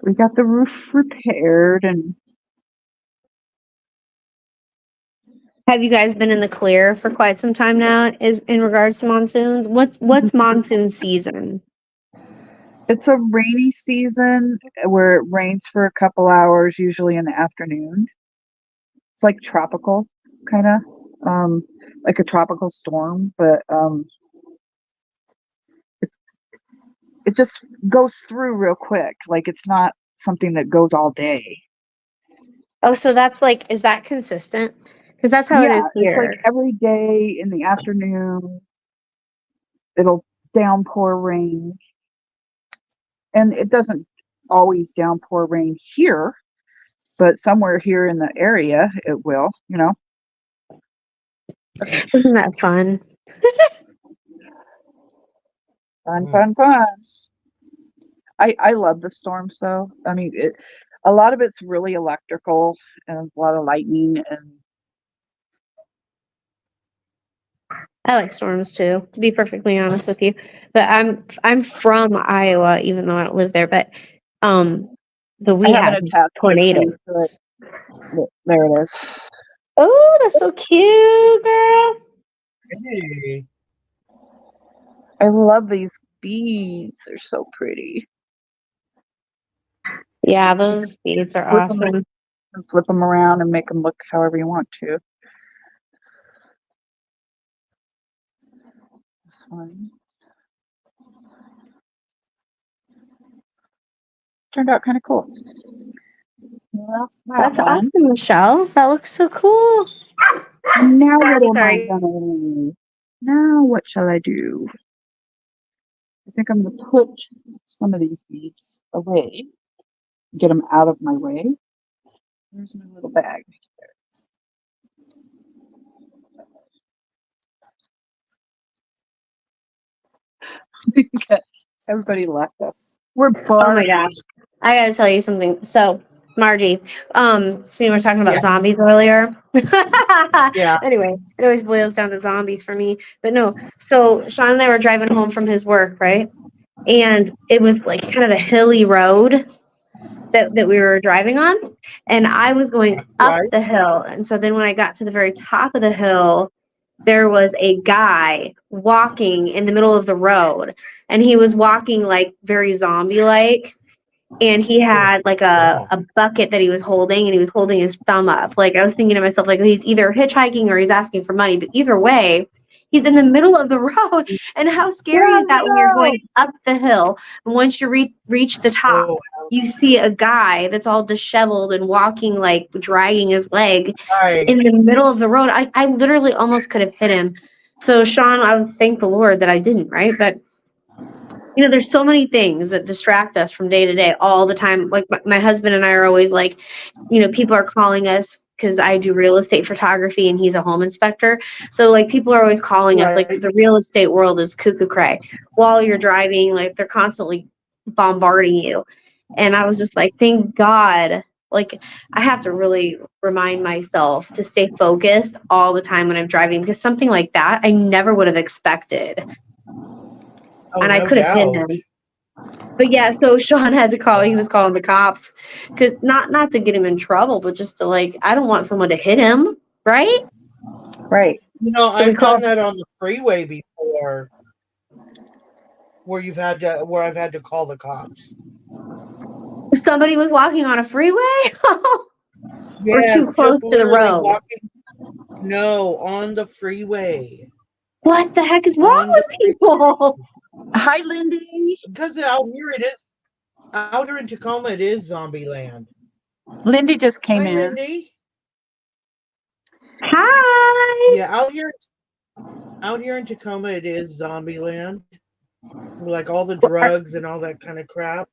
We got the roof repaired, and Have you guys been in the clear for quite some time now? Is in regards to monsoons? What's monsoon season? it's a rainy season where it rains for a couple hours, usually in the afternoon. It's like tropical, kind of, like a tropical storm, but it just goes through real quick. Like it's not something that goes all day. Oh, so that's like, is that consistent? Because that's how it Yeah, is it's like here. every day in the afternoon, it'll downpour rain. And it doesn't always downpour rain here, but somewhere here in the area, it will. Isn't that fun? Fun, fun, fun. I love the storms though. I mean, a lot of it's really electrical and a lot of lightning, and I like storms too, to be perfectly honest with you. But I'm from Iowa, even though I don't live there. But we I have an have attached picture to it. tornadoes. There it is. Oh, that's so cute, girl. Hey. I love these beads. They're so pretty. Yeah, those beads are Flip them awesome. and flip them around and make them look however you want to. This one turned out kind of cool. That's that That's one. awesome, Michelle. That looks so cool. Now what am I Sorry. gonna do? Now what shall I do? I think I'm gonna put some of these beads away. Get them out of my way. Here's my little bag. Everybody left us. We're Oh bored. my gosh. I gotta tell you something. So, Margie, so you were talking about Yeah. zombies earlier. Yeah. Anyway, it always boils down to zombies for me. But no, so Sean and I were driving home from his work, right? And it was like kind of a hilly road that we were driving on. And I was going up Right. the hill. And so then when I got to the very top of the hill, there was a guy walking in the middle of the road. And he was walking like very zombie like. And he had like Wow. a bucket that he was holding, and he was holding his thumb up. Like I was thinking to myself, like he's either hitchhiking or he's asking for money. But either way, he's in the middle of the road. And how scary is that when you're going up the hill? And once you reach the top, Oh, you see a guy that's all disheveled and walking like dragging his leg right. in the middle of the road. I literally almost could have hit him. So Sean, I would thank the Lord that I didn't, right? But you know, there's so many things that distract us from day to day all the time. Like my husband and I are always like, you know, people are calling us because I do real estate photography and he's a home inspector. So like people are always calling us, like Right. the real estate world is cuckoo cray. While you're driving, like they're constantly bombarding you. And I was just like, thank God. Like, I have to really remind myself to stay focused all the time when I'm driving, because something like that I never would have expected. Oh, And I no could have hit doubt. him. But yeah, so Sean had to call. He Yeah. was calling the cops, because not to get him in trouble, but just to, like, I don't want someone to hit him, right? Right. So we I've done called. that on the freeway before, where I've had to call the cops. Somebody was walking on a freeway, or too Yes, close just to the literally road. walking. No, on the freeway. What the heck is wrong On the with people? Hi, Lindy. Because out here it is. Out here in Tacoma, it is zombie land. Lindy just came Hi, in. Lindy. Hi. Yeah, out here in Tacoma, it is zombie land. Like all the drugs and all that kind of crap.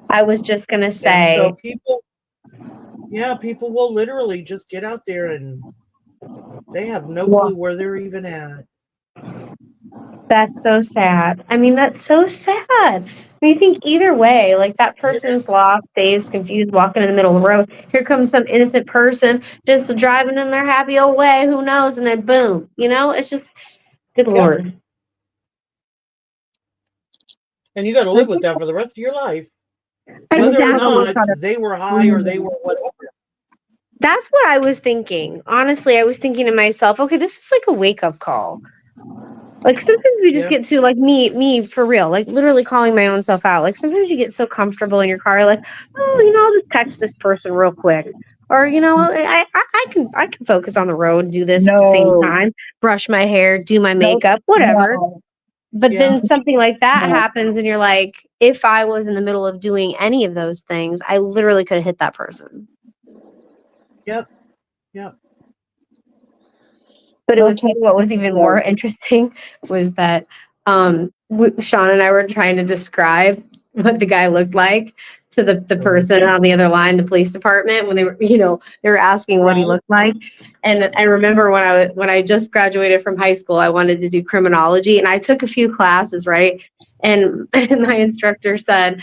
I was just gonna And say, so people will literally just get out there and they have no Well, clue where they're even at. that's so sad. I mean, that's so sad. When you think either way, like that person's lost, dazed, confused, walking in the middle of the road. Here comes some innocent person just driving in their happy old way. Who knows? And then boom, it's just, good Yep. Lord. And you got to live with that for the rest of your life. Whether or Exactly. not they were high or they were whatever. That's what I was thinking. Honestly, I was thinking to myself, okay, this is like a wake up call. Like sometimes we just Yeah. get to, like, me for real, like literally calling my own self out. Like sometimes you get so comfortable in your car, like, oh, I'll just text this person real quick. Or, I can focus on the road, do this at the same no, time, brush my hair, do my no, makeup, whatever. no, But Yeah. then something like that no. happens and you're like, if I was in the middle of doing any of those things, I literally could have hit that person. Yep. Yep. But No what was texting even more today. interesting was that Sean and I were trying to describe what the guy looked like to the person on the other line, the police department, when they were, they were asking what he Right. looked like. And I remember when I just graduated from high school, I wanted to do criminology, and I took a few classes, right? And my instructor said,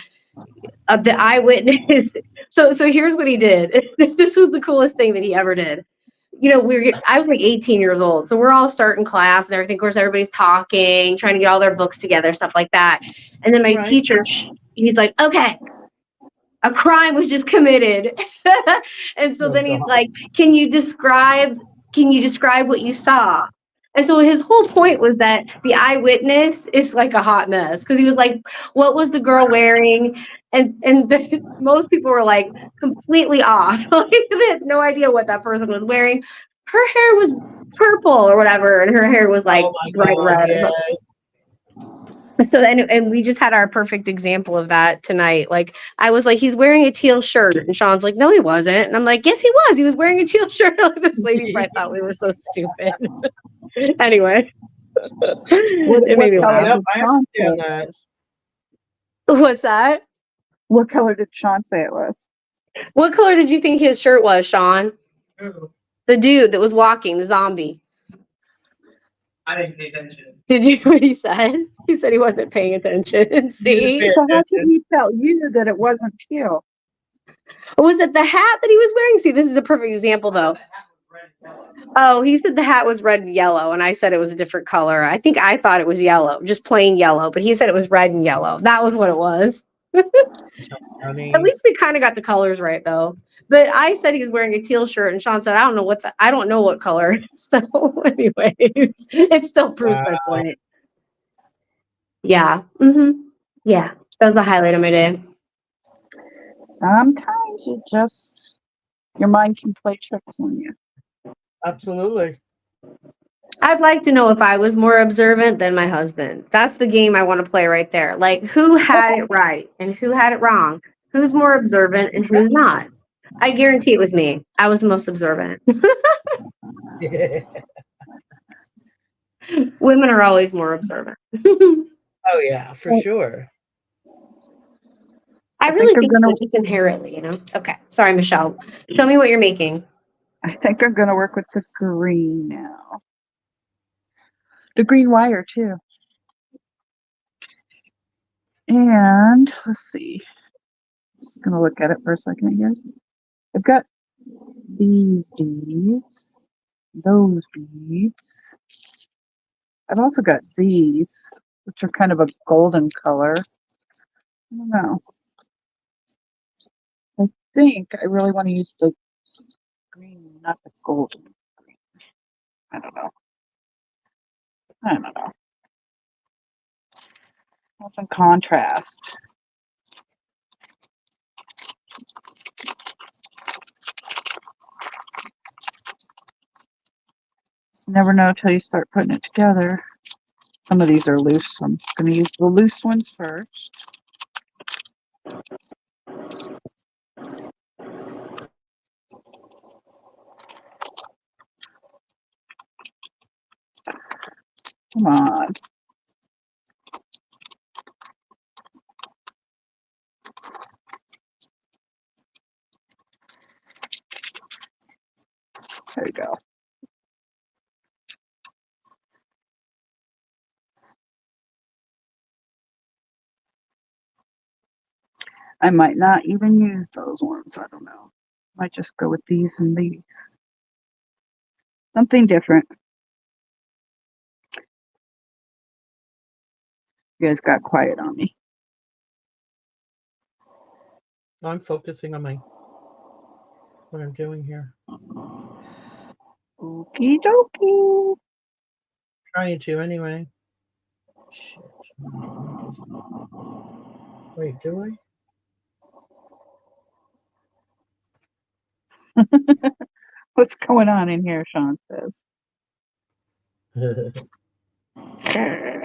the eyewitness. So here's what he did. This was the coolest thing that he ever did. I was like 18 years old, so we're all starting class and everything. Of course, everybody's talking, trying to get all their books together, stuff like that. And then my Right. teacher, he's like, okay, a crime was just committed. And so Oh, then he's God. like, can you describe what you saw? And so his whole point was that the eyewitness is like a hot mess, because he was like, what was the girl wearing? And most people were like completely off. Like, they had no idea what that person was wearing. Her hair was purple or whatever, and her hair was like Oh my bright God. red. Yeah. So and we just had our perfect example of that tonight. Like, I was like, he's wearing a teal shirt, and Sean's like, no, he wasn't. And I'm like, yes, he was. He was wearing a teal shirt. Like, this lady probably thought we were so stupid. Anyway, it What made me color laugh. Yep. did I Sean say understand it that. was? What's that? What color did Sean say it was? What color did you think his shirt was, Sean? The dude that was walking, the zombie. I didn't pay attention. Did you hear what he said? He said he wasn't paying attention. See? Pay So how can attention. he tell you that it wasn't teal? Or was it the hat that he was wearing? See, this is a perfect example, though. Oh, he said the hat was red and yellow, and I said it was a different color. I think I thought it was yellow, just plain yellow, but he said it was red and yellow. That was what it was. Honey. At least we kind of got the colors right, though. But I said he was wearing a teal shirt, and Sean said, I don't know what color. So anyway, it still proves my point. Yeah. Yeah. That was the highlight of my day. Sometimes your mind can play tricks on you. Absolutely. I'd like to know if I was more observant than my husband. That's the game I want to play right there. Like, who had it right and who had it wrong? Who's more observant and who's not? I guarantee it was me. I was the most observant. Women are always more observant. Oh yeah, for sure. I really think so, just inherently, Okay. Sorry, Michelle. Show me what you're making. I think I'm gonna work with the green now. The green wire too. And let's see. Just gonna look at it for a second here. I've got these beads, those beads. I've also got these, which are kind of a golden color. I don't know. I think I really want to use the green, not the golden green. I don't know. I don't know. Want some contrast. You never know till you start putting it together. Some of these are loose, so I'm going to use the loose ones first. Come on. There you go. I might not even use those ones. I don't know. Might just go with these and these. Something different. You guys got quiet on me. I'm focusing on what I'm doing here. Okie dokie. Trying to anyway. Shit. Wait, do What's going on in here, Sean says. I?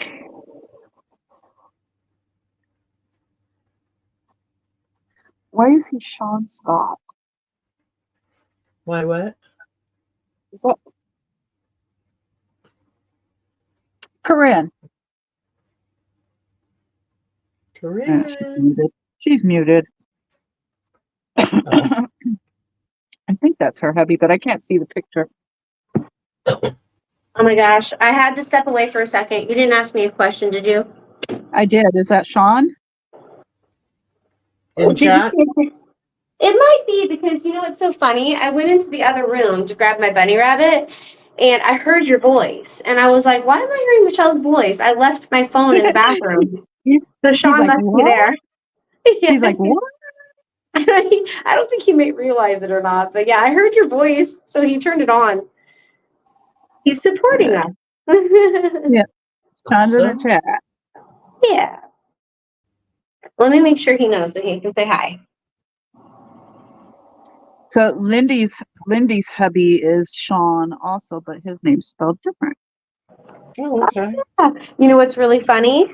Why is he Sean Scott? Why what? Is that Corinne? She's Korean. muted. She's muted. Oh. I think that's her hubby, but I can't see the picture. Oh my gosh, I had to step away for a second. You didn't ask me a question, did you? I did. Is that Sean? In Did you chat? say- It might be because you know what's so funny? I went into the other room to grab my bunny rabbit and I heard your voice. And I was like, why am I hearing Michelle's voice? I left my phone in the bathroom. He's So Sean like, must be what? there. He's like, what? I don't think he may realize it or not, but yeah, I heard your voice, so he turned it on. He's supporting us. Yeah. Sean's in the Awesome. chat. Yeah. Let me make sure he knows so he can say hi. So Lindy's hubby is Sean also, but his name's spelled different. Oh, okay. You know what's really funny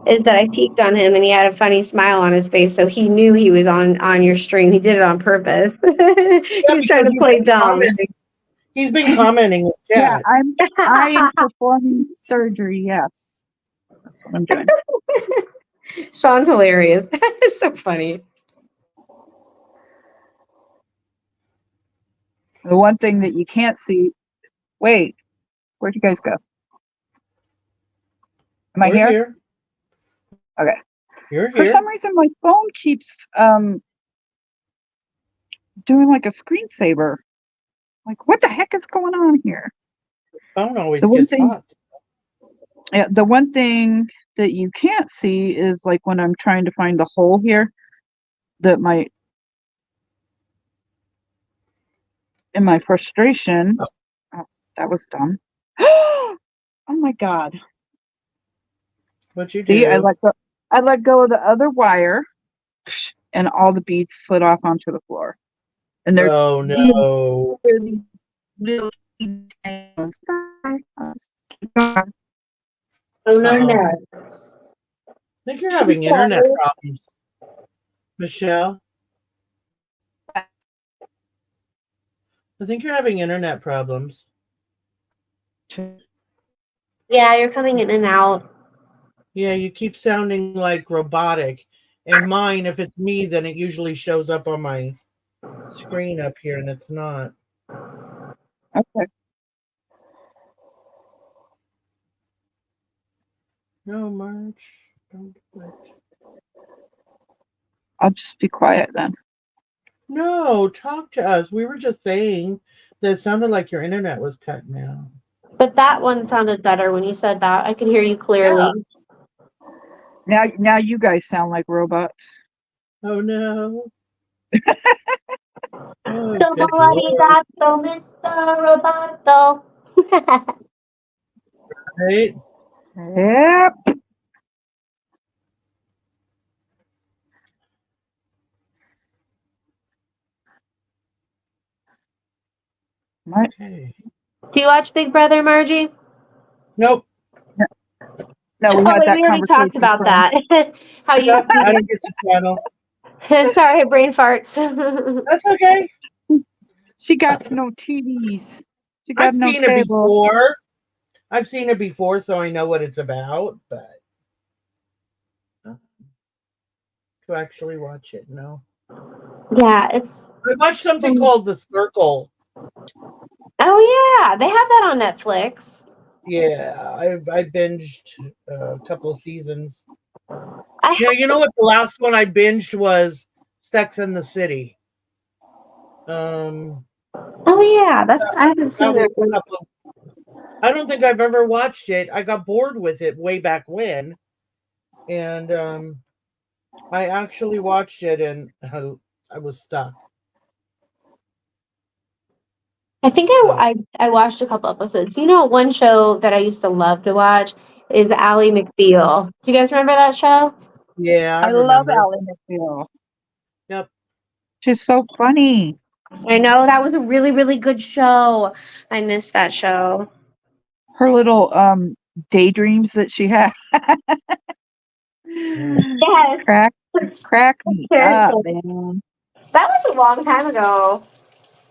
is that I peeked on him and he had a funny smile on his face, so he knew he was on your stream. He did it on purpose. He was trying to he's play been dumb. commenting. He's been commenting in Yeah, chat. I am performing surgery. Yes, that's what I'm doing. Sean's hilarious. It's so funny. The one thing that you can't see. Wait, where'd you guys go? Am I We're here? here. Okay. You're For here. some reason, my phone keeps doing like a screensaver. Like, what the heck is going on here? Phone always The one gets thing, hot. yeah, the one thing that you can't see is like when I'm trying to find the hole here, that in my frustration, that was dumb. Oh my God. What you See, do? I let go of the other wire and all the beads slid off onto the floor. And they're Oh no. these little things. Oh no, Uh-oh. no. I think you're having internet problems, Michelle. I think you're having internet problems. Yeah, you're coming in and out. Yeah, you keep sounding like robotic. And mine, if it's me, then it usually shows up on my screen up here, and it's not. Okay. No, March. Don't do it. I'll just be quiet then. No, talk to us. We were just saying that it sounded like your internet was cutting out. But that one sounded better when you said that. I could hear you clearly. Now you guys sound like robots. Oh no. Oh, So good Lord. arigato, Mr. Roboto. Right? Yep. My, Okay. Do you watch Big Brother, Margie? Nope. no, we Oh, had wait, that we already talked conversation about from. that. How you Yep. I don't get the channel. Sorry, brain farts. That's okay. She got no TVs. She got I've no seen it cable. before. I've seen it before, so I know what it's about, but to actually watch it, no. Yeah, it's. I watched something called The Circle. Oh yeah, they have that on Netflix. Yeah, I binged a couple of seasons. I Yeah, you know what? The last one I binged was Sex and the City. Oh yeah, I haven't That seen was that a one. couple of, I don't think I've ever watched it. I got bored with it way back when, and I actually watched it, and I was stuck. I think So I watched a couple episodes. You know, one show that I used to love to watch is Ally McBeal. Do you guys remember that show? yeah, I I love remember. Ally McBeal. Yep. She's so funny. I know that was a really, really good show. I missed that show. Her little daydreams that she had. Yeah. Yes, Crack me up, seriously. man. That was a long time ago.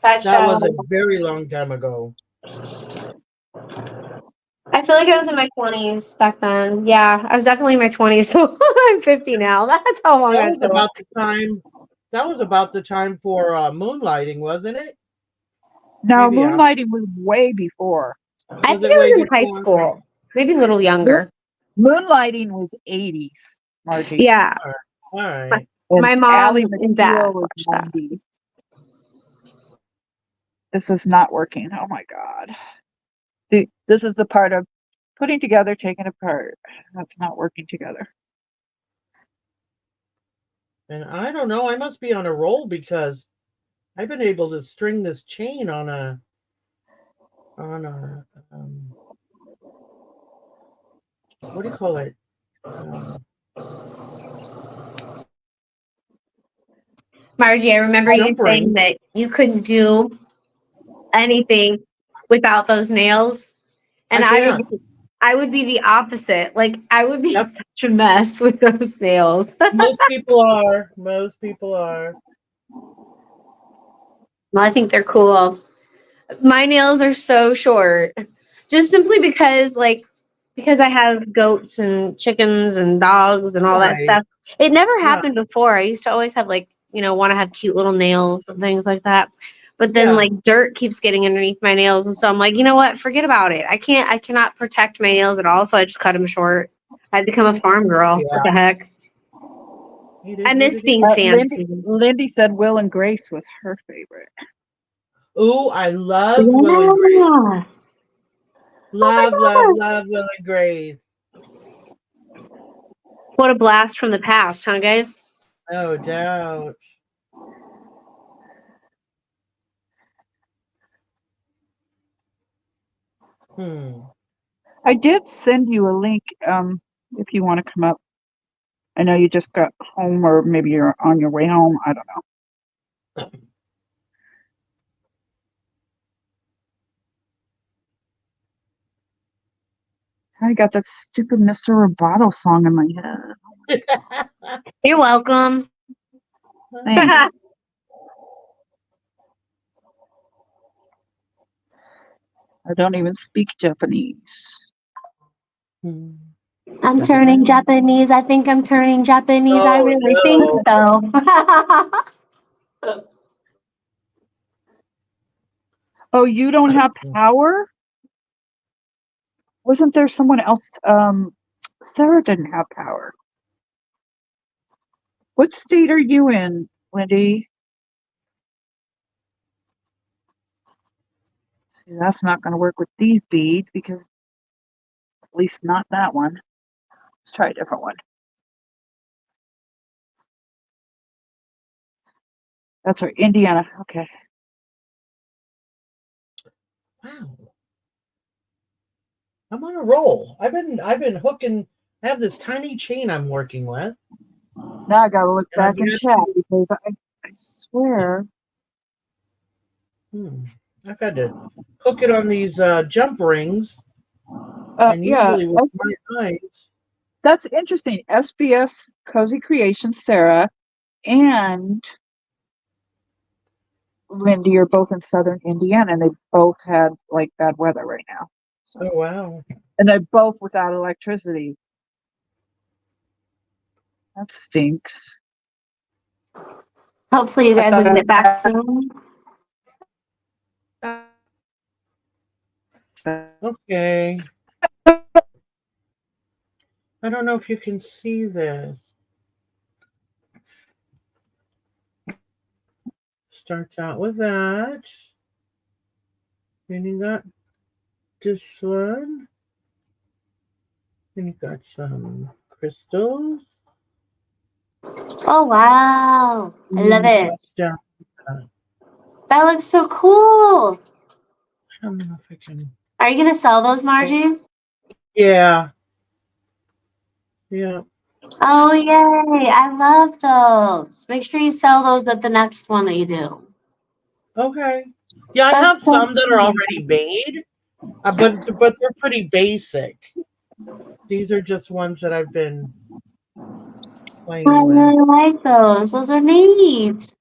That That was a show. very long time ago. I feel like I was in my 20s back then. Yeah, I was definitely in my 20s. So I'm 50 now. That's how long That that was show was. about the time. That was about the time for moonlighting, wasn't it? No, Maybe after. moonlighting was way before. I Was think it I way was in high before? school, maybe a little younger. Moonlighting was 80s, Margie. Yeah, All my, right. And my mom Ally and dad McBeal was watched that. 90s. This is not working. Oh my God. See, this is the part of putting together, taking apart. That's not working together. And I don't know. I must be on a roll because I've been able to string this chain on a what do you call it? Margie, I remember you Jump saying ring. that you couldn't do anything without those nails, I and can't. I would be the opposite. Like I would be Yep. such a mess with those nails. Most people are. Most people are. Well, I think they're cool. My nails are so short, just simply because I have goats and chickens and dogs and all that Right. stuff. It never Right. happened before. I used to always have want to have cute little nails and things like that. But then Yeah. dirt keeps getting underneath my nails, and so I'm like, you know what? Forget about it. I cannot protect my nails at all, so I just cut them short. I become a farm girl. What Yeah. the heck? It I is what miss it is. being Lindy, fancy. Lindy said Will and Grace was her favorite. Ooh, I love Will and Grace. Yeah. Oh my Love, love, gosh. love Will and Grace. What a blast from the past, huh, guys? No doubt. Hmm. I did send you a link if you want to come up. I know you just got home or maybe you're on your way home. I don't know. I got that stupid Mr. Roboto song in my head. You're welcome. Thanks. I don't even speak Japanese. Hmm. I'm turning Japanese. I think I'm turning Japanese. I Oh really think no. so. Oh, you don't have power? Wasn't there someone else? Sarah didn't have power. What state are you in, Wendy? That's not going to work with these beads because at least not that one. Let's try a different one. That's right, Indiana. Okay. Wow. I'm on a roll. I've been hooking. I have this tiny chain I'm working with. Now I gotta look And I've back in got chat to- because I swear. I've had to hook it on these jump rings, and Yeah, usually with my eyes. that's interesting. SBS Cozy Creations, Sarah, and Wendy are both in southern Indiana, and they both had like bad weather right now. So, Oh wow. and they're both without electricity. That stinks. Hopefully, you guys will get back soon. Okay. I don't know if you can see this. Starts out with that. Then you got this one. Then you got some crystals. Oh, wow. I love it. Yeah. That looks so cool. I don't know if I can. Are you going to sell those, Margie? Yeah. Yeah. Oh, yay. I love those. Make sure you sell those at the next one that you do. Okay. Yeah, I That's have so some that are cool. already made, but they're pretty basic. These are just ones that I've been playing I with. really like those. Those are neat.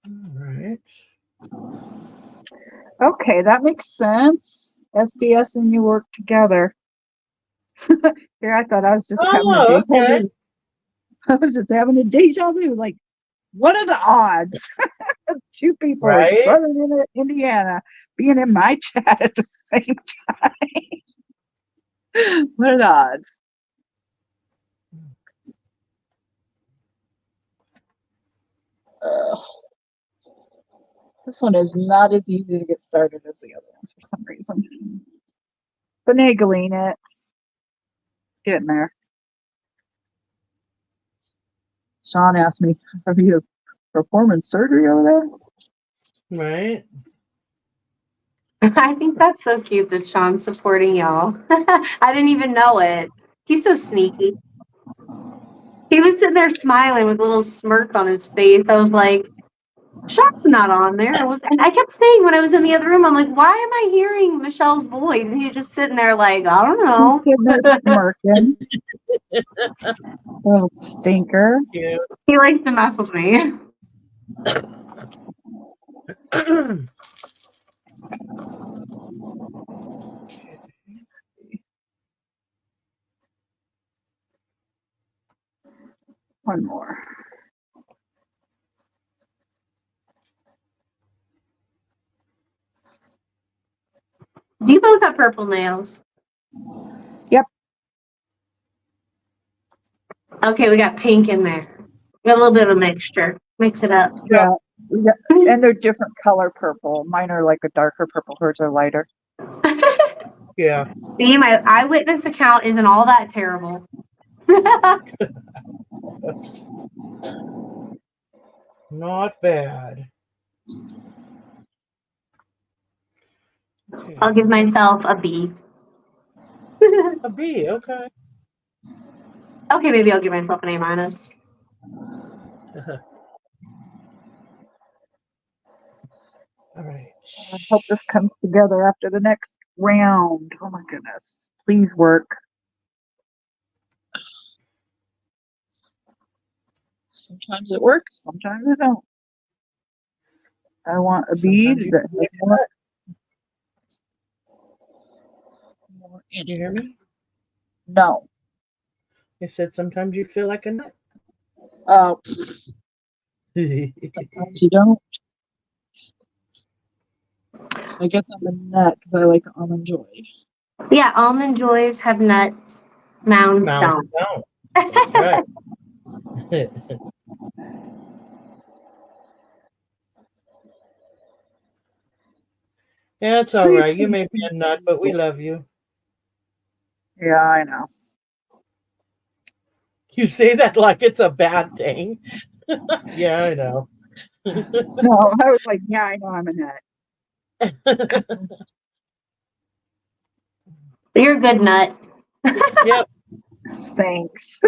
All right. Okay, that makes sense. SBS and you work together. Here, I thought I was just having a Oh, deja okay. vu. I was just having a deja vu. Like, what are the odds of two people in Right? southern Indiana being in my chat at the same time? What are the odds? Ugh. This one is not as easy to get started as the other one for some reason. Finagling it. Getting there. Sean asked me, are you performing surgery over there? Right. I think that's so cute that Sean's supporting y'all. I didn't even know it. He's so sneaky. He was sitting there smiling with a little smirk on his face. I was like, Sean's not on there. And I kept saying when I was in the other room, I'm like, why am I hearing Michelle's voice? And he was just sitting there like, I don't He's know. sitting there smirking. Little stinker. Yeah. He likes to mess with me. One more. Do you both have purple nails? Yep. Okay, we got pink in there. We got a little bit of a mixture. Mix it up. Yeah. And they're different color purple. Mine are like a darker purple. Hers are lighter. Yeah. See, my eyewitness account isn't all that terrible. Not bad. Okay. I'll give myself a B. A B, okay. Okay, maybe I'll give myself an A minus. All right. I hope this comes together after the next round. Oh my goodness. Please work. Sometimes it works, sometimes it don't. I want a bead Sometimes you that has more. Did you hear me? No. I said sometimes you feel like a nut. Oh, sometimes you don't. I guess I'm a nut because I like almond joy. Yeah, almond joys have nuts. Mounds Mounds don't. don't. That's right. Yeah, it's all Please. right. You may be a nut, but we love you. Yeah, I know. You say that like it's a bad thing. Yeah, I know. No, I was like, yeah, I know I'm a nut. You're a good nut. Yep. Thanks.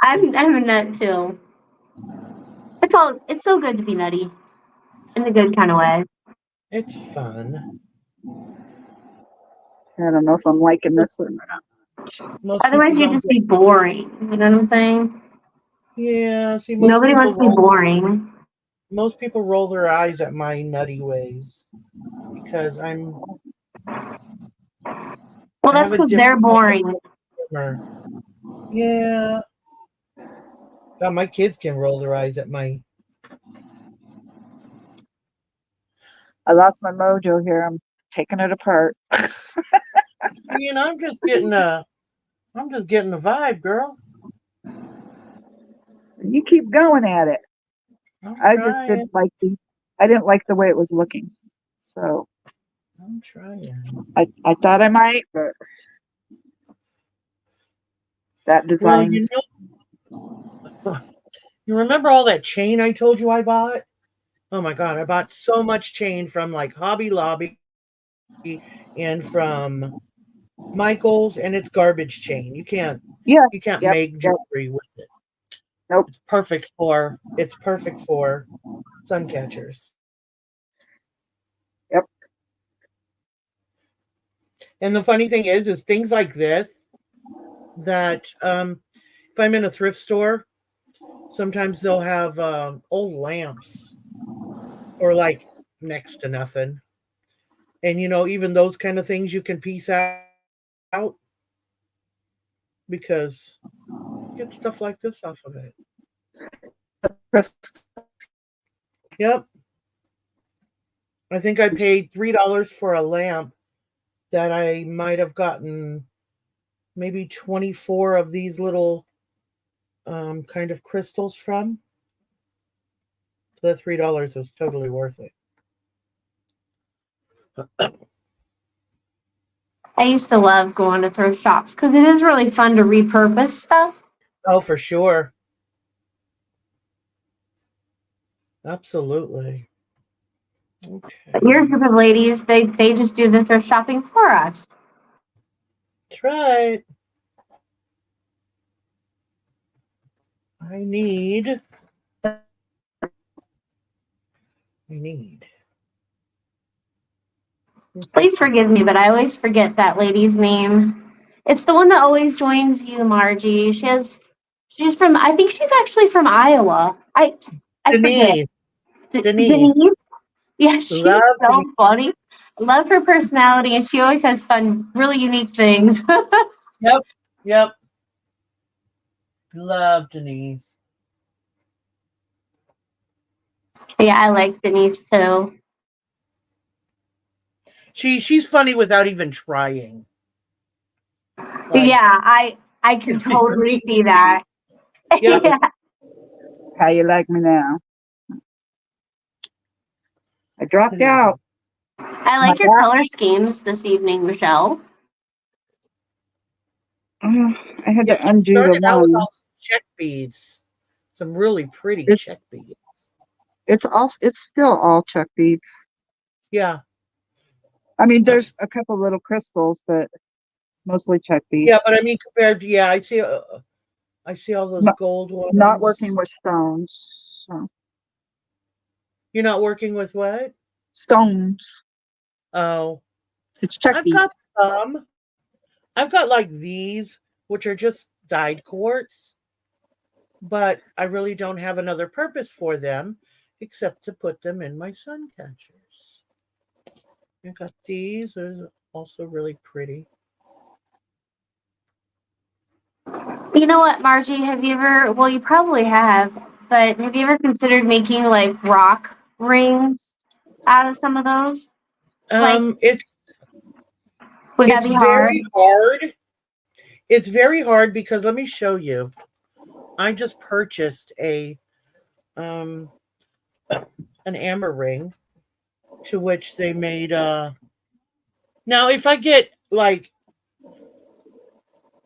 I'm a nut too. It's so good to be nutty. In a good kind of way. It's fun. I don't know if I'm liking this or not. Most people Otherwise you'd don't just get. be boring. You know what I'm saying? Yeah, see, Nobody wants to be boring. most people roll their eyes at my nutty ways because Well, I that's have a because they're different boring. humor. Yeah. God, my kids can roll their eyes at my. I lost my mojo here. I'm taking it apart. You know, I'm just getting a vibe, girl. You keep going at it. I'm I just trying. I didn't like the way it was looking. So I'm trying. I thought I might, but that Well, design. you remember all that chain I told you I bought? Oh my God, I bought so much chain from like Hobby Lobby and from Michael's, and it's garbage chain. You can't Yeah. Yep. make jewelry with it. Nope. It's perfect for sun catchers. Yep. And the funny thing is things like this that if I'm in a thrift store, sometimes they'll have old lamps or like next to nothing. And you know, even those kind of things you can piece out because you get stuff like this off of it. Yep. I think I paid $3 for a lamp that I might have gotten maybe 24 of these little kind of crystals from. So that $3 was totally worth it. I used to love going to thrift shops because it is really fun to repurpose stuff. Oh, for sure. Absolutely. Okay. But your group of ladies, they just do the thrift shopping for us. That's right. I need. Please forgive me, but I always forget that lady's name. It's the one that always joins you, Margie. She's from, I think she's actually from Iowa. I forget. Denise. Denise. Denise? Yeah, she's Love so Denise. funny. Love her personality, and she always has fun, really unique things. Yep. Love Denise. Yeah, I like Denise too. She's funny without even trying. Yeah, I can totally see that. Yep. Yeah. How you like me now? I dropped out. I like your color schemes this evening, Michelle. I had Yeah, to undo the started out with one. all check beads. Some really pretty It's- check beads. It's still all Chuck beads. Yeah. I mean, there's a couple little crystals, but mostly Chuck beads. Yeah, but I mean compared to I see all those gold ones. Not working with stones. So. You're not working with what? Stones. Oh. It's Chuck I've beads. got some. I've got like these, which are just dyed quartz, but I really don't have another purpose for them except to put them in my sun catchers. I got these. They're also really pretty. You know what, Margie? Have you ever? Well, you probably have, but have you ever considered making like rock rings? out of some of those? Like, It's would that be hard? very hard. It's very hard because let me show you. I just purchased um an amber ring to which they made now if I get like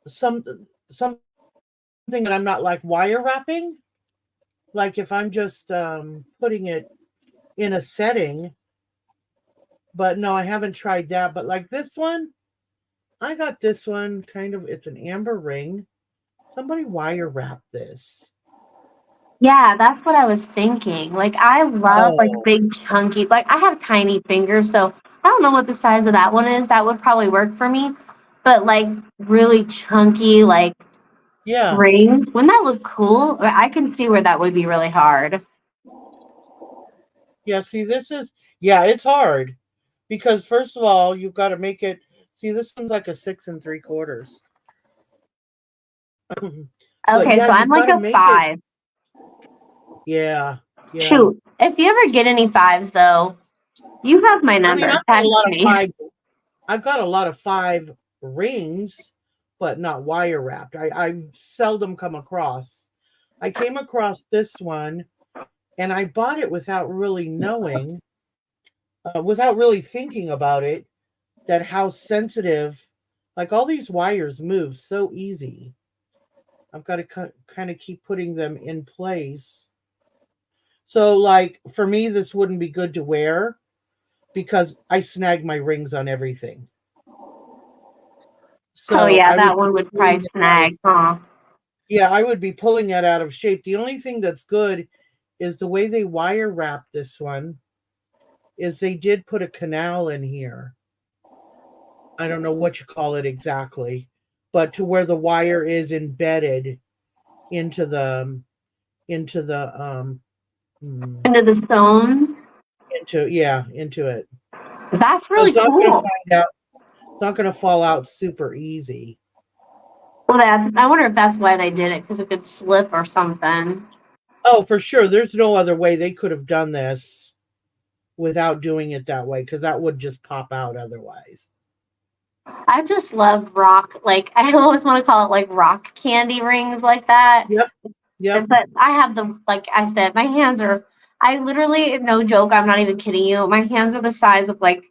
something that I'm not like wire wrapping, like if I'm just putting it in a setting, but no, I haven't tried that. But like this one, I got this one kind of, it's an amber ring. Somebody wire wrap this. Yeah, that's what I was thinking. Like, I love like Oh, big chunky. Like, I have tiny fingers, so I don't know what the size of that one is. That would probably work for me. But like really chunky, like yeah. rings, wouldn't that look cool? I can see where that would be really hard. Yeah, see, yeah, it's hard because first of all, you've got to make it. See, this one's like a 6 3/4. But Okay, yeah, so I'm you've like got to a make it. five. Yeah, yeah. Shoot, if you ever get any fives, though, you have my I mean, number. I've got a Text lot of me. fives. I've got a lot of 5 rings, but not wire wrapped. I seldom come across. I came across this one, and I bought it without really knowing, without really thinking about it, that how sensitive, like all these wires move so easy. I've got to kind of keep putting them in place. So, like for me, this wouldn't be good to wear because I snag my rings on everything. Oh So yeah, I would that be one would probably pulling it out of, snag, huh? yeah, I would be pulling it out of shape. The only thing that's good is the way they wire wrap this one is they did put a canal in here. I don't know what you call it exactly, but to where the wire is embedded into the mm, Into the stone. into it. That's So really it's not going to cool. find out. It's not going to fall out super easy. Well, I wonder if that's why they did it, because it could slip or something. Oh, for sure. There's no other way they could have done this without doing it that way because that would just pop out otherwise. I just love rock. Like, I always want to call it like rock candy rings like that. Yep. Yep. But I have the, like I said, my hands are, I literally, no joke, I'm not even kidding you. My hands are the size of like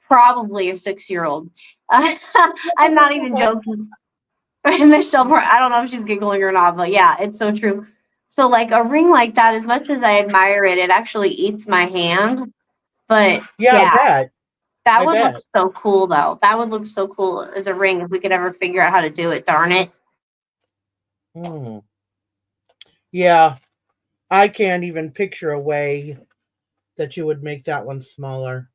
probably a 6-year-old. I'm not even joking. Michelle, I don't know if she's giggling or not, but yeah, it's so true. So, like a ring like that, as much as I admire it, it actually eats my hand. But Yeah, I yeah, bet. that I would look bet. so cool, though. That would look so cool as a ring if we could ever figure out how to do it. Darn it. Hmm. Yeah, I can't even picture a way that you would make that one smaller.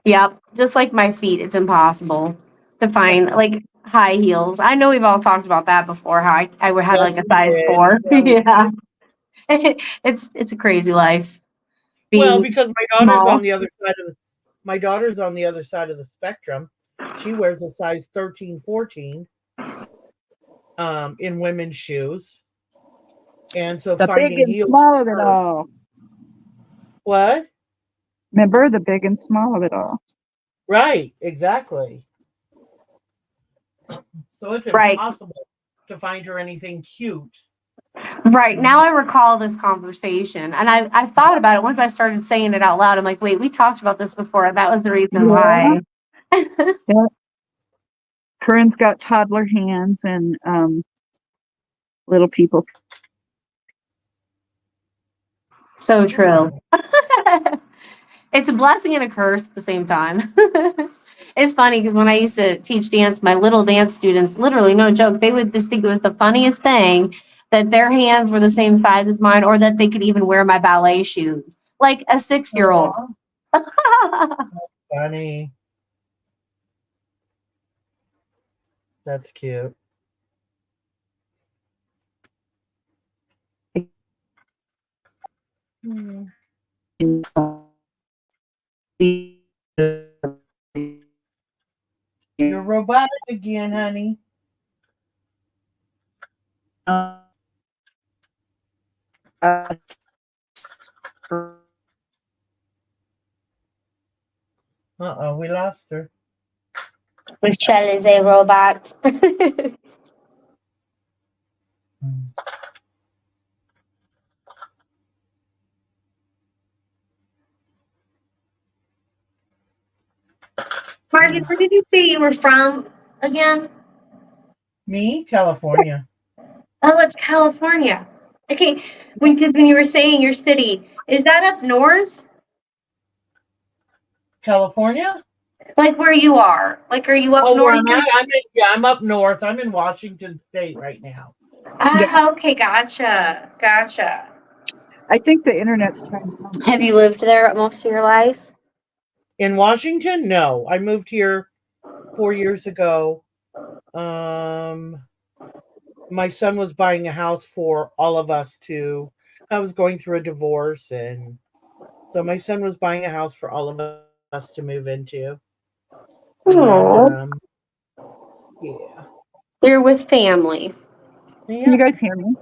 Yep. Just like my feet, it's impossible to find like high heels. I know we've all talked about that before, how I would have like Yes, a we size did. 4. Yeah, we Yeah. did. It's a crazy life Well, being because small. my daughter's on the other side of the spectrum. She wears a size 13, 14 in women's shoes. And so The big finding and heels small of for it her. all. What? Remember the big and small of it all. Right, exactly. So it's Right. impossible to find her anything cute. Right. Now I recall this conversation. And I thought about it once I started saying it out loud. I'm like, wait, we talked about this before. That was the reason Yeah. why. Yeah. Corinne's got toddler hands and little people. So Hmm. true. It's a blessing and a curse at the same time. It's funny because when I used to teach dance, my little dance students, literally no joke, they would just think it was the funniest thing that their hands were the same size as mine or that they could even wear my ballet shoes. Like a 6-year-old. Oh, funny. That's cute. Hmm. You're robotic again, honey. Uh-oh, we lost her. Michelle is a robot. Margie, where did you say you were from again? Me? California. Oh, it's California. Okay, because when you were saying your city, is that up north? California? Like where you are? Like, are you up Oh, where north? I'm at? I'm up north. I'm in Washington State right now. Ah, okay, gotcha. I think the internet's trying to come. Have you lived there most of your life? In Washington? No. I moved here 4 years ago. My son was buying a house for all of us to. I was going through a divorce, and so my son was buying a house for all of us to move into. Oh, And yeah. you're with family. Can Yeah. you guys hear me?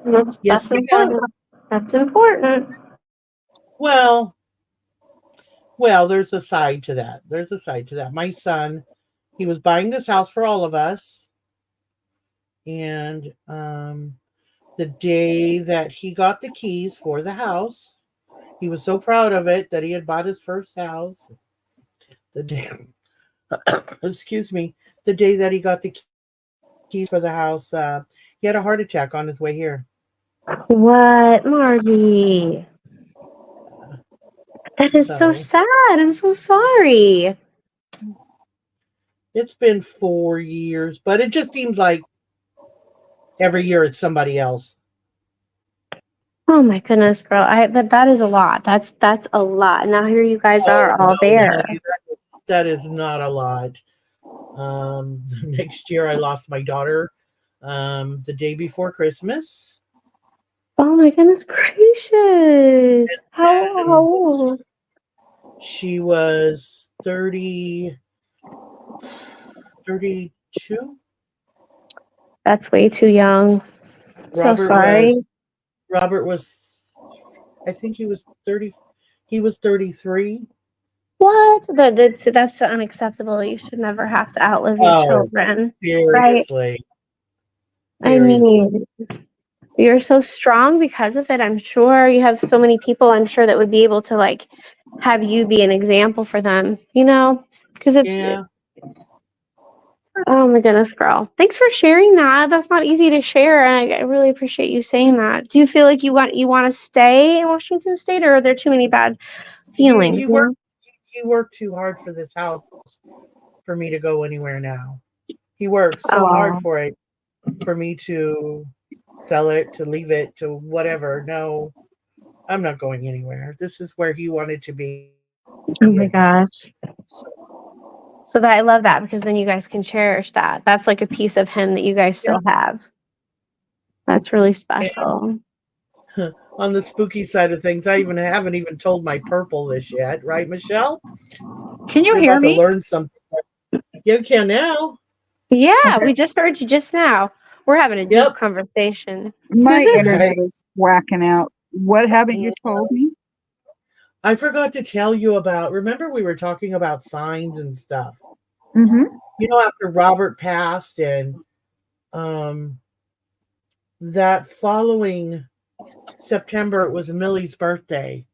Yes, That's we can. important. That's important. Well, there's a side to that. My son, he was buying this house for all of us, and the day that he got the keys for the house, he was so proud of it that he had bought his first house. The day, excuse me, the day that he got the keys for the house, he had a heart attack on his way here. What, Margie? That is so So sad. I'm so sorry. it's been 4 years, but it just seems like every year it's somebody else. Oh my goodness, girl. That is a lot. That's a lot. Now here you guys Oh are all no, there. honey, that is not a lot. Next year I lost my daughter the day before Christmas. Oh my goodness gracious. How And old? she was 32. That's way too young. So Robert sorry. was Robert was I think he was 30, he was 33. What? That's so unacceptable. You should never have to outlive your Oh, children. Right? seriously. I Seriously. mean, you're so strong because of it. I'm sure you have so many people, I'm sure, that would be able to like have you be an example for them, because Yeah. oh my goodness, girl. Thanks for sharing that. That's not easy to share, and I really appreciate you saying that. Do you feel like you want to stay in Washington State, or are there too many bad He feelings? he worked he worked too hard for this house for me to go anywhere now. He worked so hard Oh, for it for me to sell it, to leave it, to whatever. No, I'm not going anywhere. This is where he wanted to be. oh my And gosh. so, So that I love that because then you guys can cherish that. That's like a piece of him that you guys yeah. still have. That's really And special. on the spooky side of things, I haven't even told my purple this yet, right, Michelle? Can you You're hear about to me? learn something. You can now. Yeah, Okay. we just heard you just now. We're having a deep Yep. conversation. My Right. internet is whacking out. What haven't you Yeah. told me? I forgot to tell you about. Remember, we were talking about signs and stuff. Mm-hmm. After Robert passed, and um, that following September, it was Millie's birthday,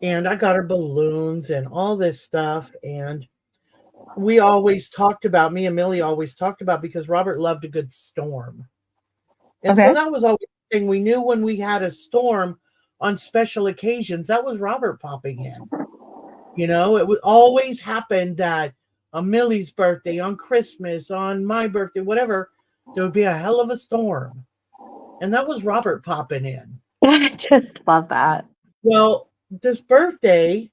and I got her balloons and all this stuff. And we always talked about, me and Millie always talked about, because Robert loved a good storm. And Okay. so that was always the thing. We knew when we had a storm on special occasions, that was Robert popping in. It would always happen that on Millie's birthday, on Christmas, on my birthday, whatever, there would be a hell of a storm. And that was Robert popping in. I just love that. Well, this birthday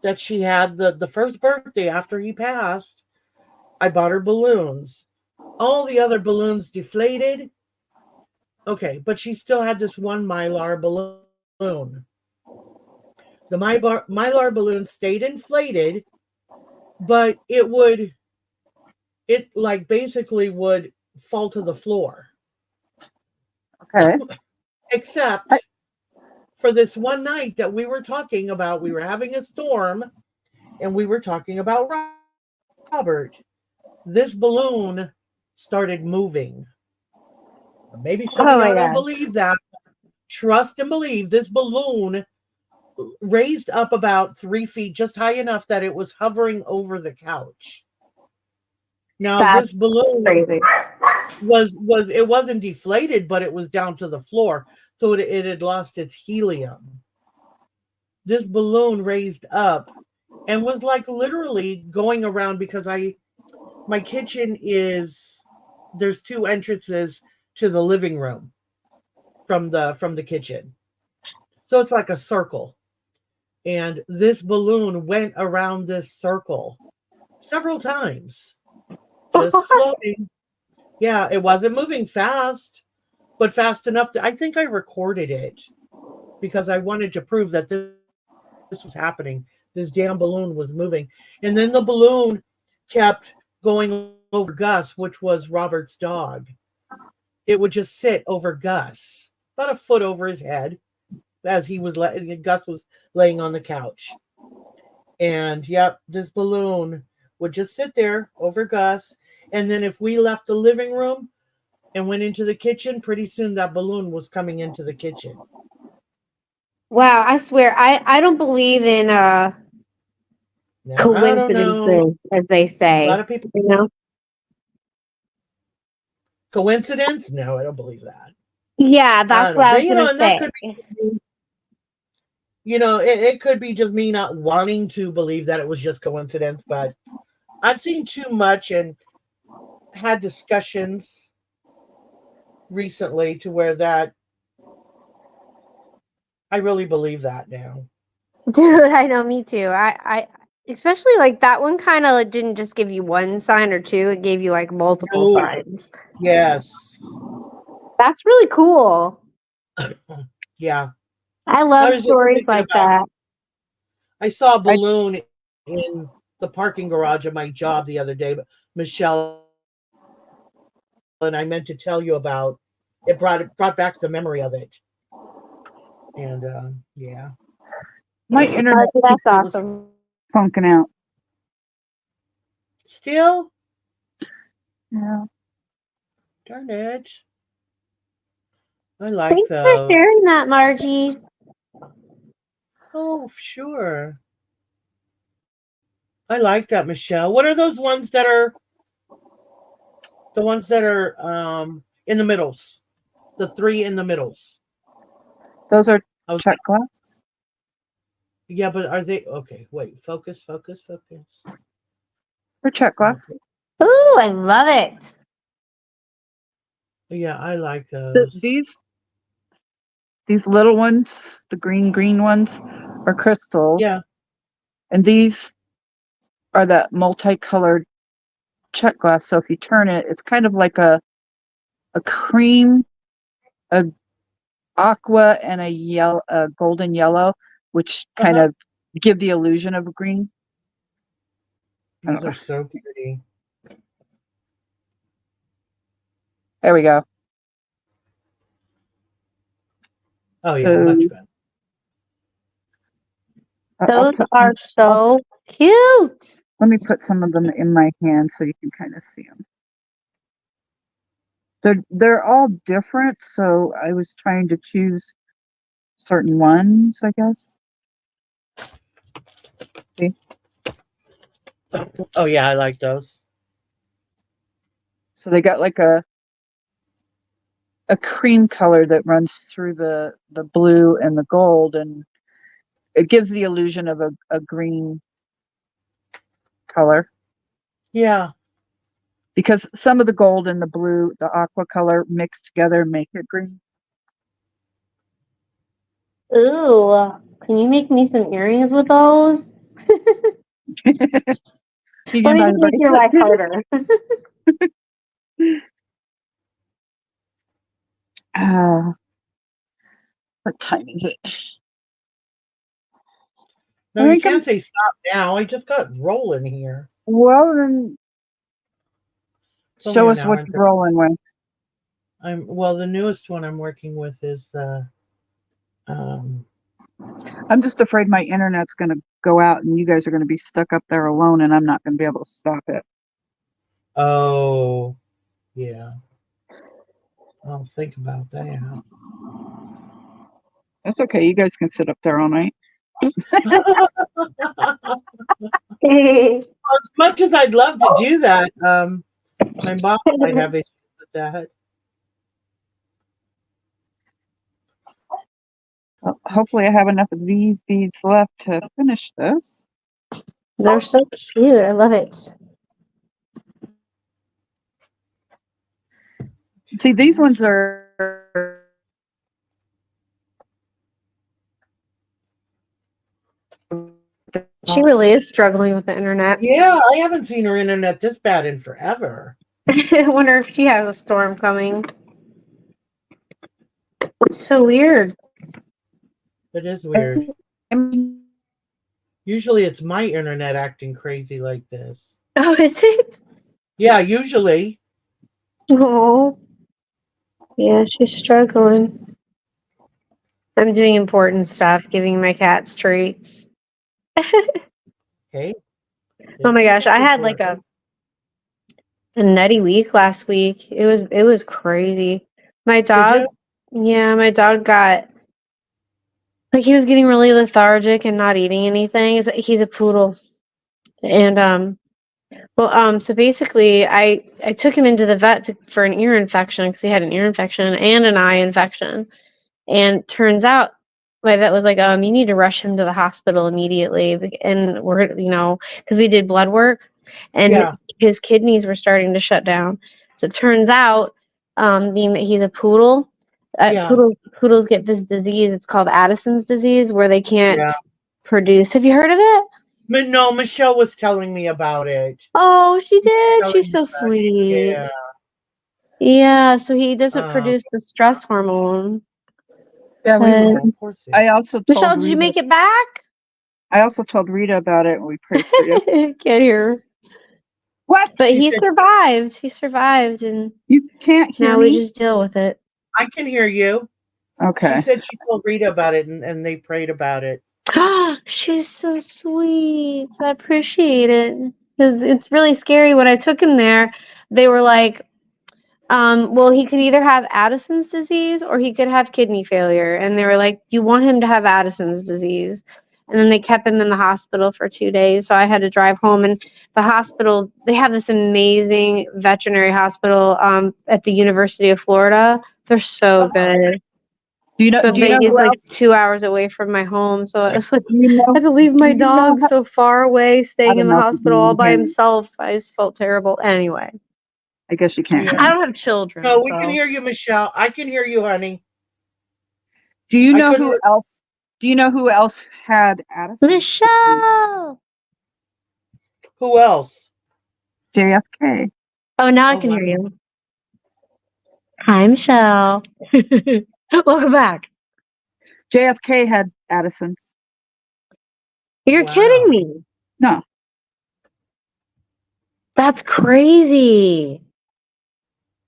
that she had, the first birthday after he passed, I bought her balloons. All the other balloons deflated. Okay, but she still had this one Mylar balloon. The Mylar balloon stayed inflated, but it like basically would fall to the floor. Okay. Except I- for this one night that we were talking about, we were having a storm and we were talking about Robert. This balloon started moving. Maybe some of Oh my y'all don't god. believe that. Trust and believe this balloon raised up about 3 feet, just high enough that it was hovering over the couch. Now this That's balloon crazy. was it wasn't deflated, but it was down to the floor, so it had lost its helium. This balloon raised up and was like literally going around because my kitchen is there's 2 entrances to the living room from the kitchen. So it's like a circle. And this balloon went around this circle several times, just floating. Yeah, it wasn't moving fast, but fast enough I think I recorded it because I wanted to prove that this was happening. This damn balloon was moving. And then the balloon kept going over Gus, which was Robert's dog. It would just sit over Gus, about a foot over his head, as Gus was laying on the couch. And yep, this balloon would just sit there over Gus. And then if we left the living room and went into the kitchen, pretty soon that balloon was coming into the kitchen. Wow, I swear, I don't believe in Now, I don't know. coincidences, as they A say. lot of people, You know? coincidence? No, I don't believe that. Yeah, that's what I was gonna And that say. could be, it could be just me not wanting to believe that it was just coincidence, but I've seen too much and had discussions recently to where that I really believe that now. Dude, I know, me too. I especially like that one kind of didn't just give you one sign or two, it gave you like multiple No. signs. Yes. That's really cool. Yeah. I I love was just stories thinking like about that. I saw a balloon in the parking garage of my job the other day, but Michelle and I meant to tell you about it brought back the memory of it. And yeah. My internet So that's keeps awesome. funking out. Still? Yeah. Darn it. I like Thanks for those. sharing that, Margie. Oh, sure. I like that, Michelle. What are those ones that are the ones that are in the middles? The 3 in the middles. Those are I was check glass. Yeah, but are they okay? Wait, focus. Or check glass. Ooh, I love it. Yeah, I like those. These little ones, the green ones, are crystals. Yeah. And these are that multicolored check glass. So if you turn it, it's kind of like a cream, a aqua, and a golden yellow, which kind of give the illusion of a green. These are so pretty. There we go. Oh yeah, much better. Those are so cute. Let me put some of them in my hand so you can kind of see them. They're all different, so I was trying to choose certain ones, I guess. See? Oh yeah, I like those. So they got like a cream color that runs through the blue and the gold, and it gives the illusion of a green color. Yeah. Because some of the gold and the blue, the aqua color mixed together make it green. Ooh, can you make me some earrings with those? You Let can me buy just make your life harder. What time is it? No, you can't say stop now. I just got rolling here. Well, then It's show only us an hour what and you're rolling with. the newest one I'm working with is the I'm just afraid my internet's going to go out and you guys are going to be stuck up there alone and I'm not going to be able to stop it. Oh, yeah. I'll think about that. That's okay. You guys can sit up there all night. As much as I'd love to do that, my mom might have issues with that. Well, hopefully I have enough of these beads left to finish this. They're so cute. I love it. See, these ones are... She really is struggling with the internet. Yeah, I haven't seen her internet this bad in forever. I wonder if she has a storm coming. It's so weird. It is weird. Usually it's my internet acting crazy like this. Oh, is it? Yeah, usually. Oh, yeah, she's struggling. I'm doing important stuff, giving my cats treats. Okay. Oh my gosh, I had like a nutty week last week. It was crazy. My dog, yeah, my dog got like he was getting really lethargic and not eating anything. He's a poodle. And so basically I took him into the vet for an ear infection because he had an ear infection and an eye infection. And turns out my vet was like, you need to rush him to the hospital immediately. And we're, because we did blood work and Yeah. his kidneys were starting to shut down. So it turns out, being that he's a poodle, Yeah. poodles get this disease. It's called Addison's disease where they can't Yeah. produce. Have you heard of it? No, Michelle was telling me about it. Oh, she did. Telling She's me so about it. sweet. Yeah. Yeah, so he doesn't produce the stress hormone. Yeah, Oh, poor thing. I also told Michelle, Rita, did you make it back? I also told Rita about it and we prayed for you. Can't hear her. What? But She he said- survived. He survived, and You can't hear now me? we just deal with it. I can hear you. Okay. She said she told Rita about it and they prayed about it. She's so sweet. I appreciate it. 'Cause it's really scary. When I took him there, they were like, well, he could either have Addison's disease or he could have kidney failure. And they were like, you want him to have Addison's disease. And then they kept him in the hospital for 2 days. So I had to drive home. And the hospital, they have this amazing veterinary hospital at the University of Florida. They're so good. Do you know But who it's like else? 2 hours away from my home. So it's like, Do you know, I had to leave my do you know dog so far away, staying don't in the know if you hospital can all by hear me. himself. I just felt terrible. Anyway, I guess you can't. Yeah. hear I me. don't have children. No, we so. can hear you, Michelle. I can hear you, honey. Do you I know couldn't who listen- else? Do you know who else had Addison? Michelle! Who else? JFK. Oh, now I Oh, can hear wow. you. Hi, Michelle. Welcome back. JFK had Addison's. You're Wow. kidding me. No, That's crazy.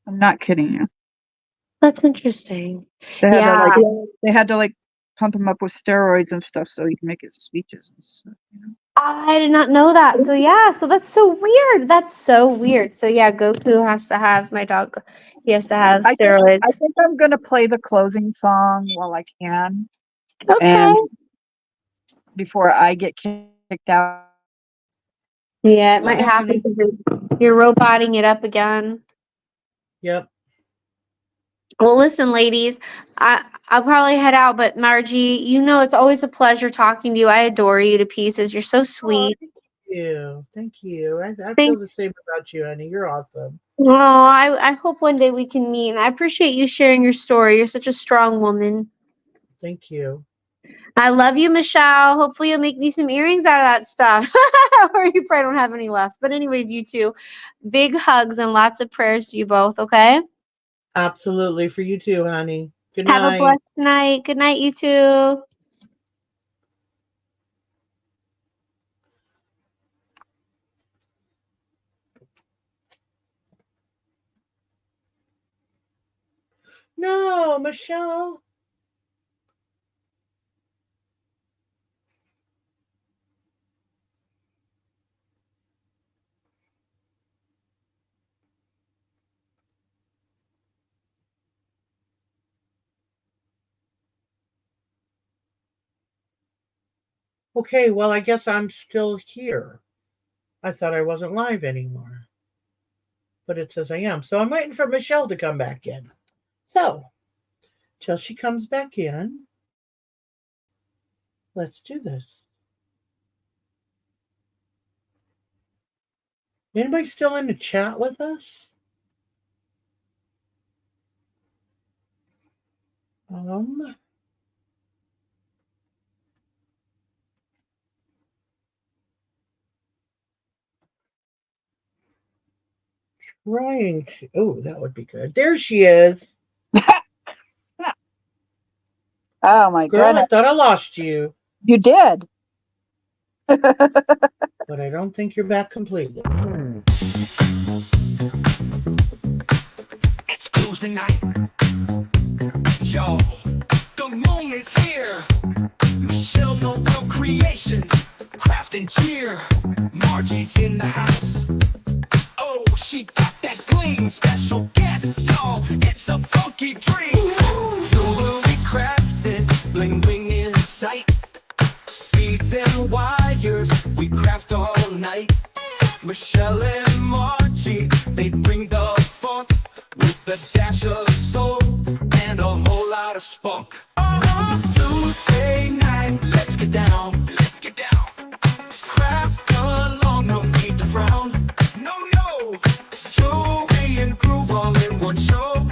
I'm not kidding you. That's interesting. They had Yeah. they had to like pump him up with steroids and stuff so he can make his speeches and stuff. I did not know that. So, yeah. So, that's so weird. That's so weird. So, yeah, Goku has to have my dog. He has to have I steroids. think I'm gonna play the closing song while I can. Okay. And before I get kicked out. Yeah, it might Okay, happen honey. because you're roboting it up again. Yep. Well, listen, ladies, I'll probably head out, but Margie, it's always a pleasure talking to you. I adore you to pieces. You're so sweet. Thank you. Thank you. I feel the Thanks. same about you, honey. You're awesome. Oh, I hope one day we can meet. And I appreciate you sharing your story. You're such a strong woman. Thank you. I love you, Michelle. Hopefully you'll make me some earrings out of that stuff. Or you probably don't have any left. But anyways, you two, big hugs and lots of prayers to you both, okay? Absolutely. For you too, honey. Good Have a night. blessed night. Good night, you two. No, Michelle. Okay, well, I guess I'm still here. I thought I wasn't live anymore, but it says I am. So I'm waiting for Michelle to come back in. So, till she comes back in, let's do this. Anybody still in the chat with us? Um, trying to. Oh, that would be good. There she is. Oh my Girl, I goodness. thought I lost you, You did. but I don't think you're back completely. It's Tuesday night. Yo, the moment's here. MichelleNoelCreations, craft and cheer. Margie's in the house. Oh, she got that clean special guest, y'all. It's a funky dream. Jewelry crafted, bling bling in sight. Beads and wires, we craft all night. Michelle and Margie, they bring the funk with a dash of soul and a whole lot of spunk. Tuesday night, let's get down. Let's get down. Craft along, no need to frown. No, no. Jewelry and groove all in one show.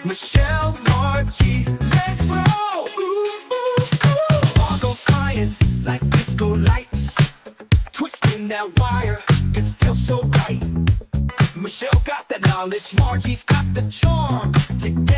Michelle, Margie, let's roll. Ooh, ooh, ooh. All goes flying like disco lights. Twisting that wire, it feels so right. Michelle got that knowledge, Margie's got the charm. Together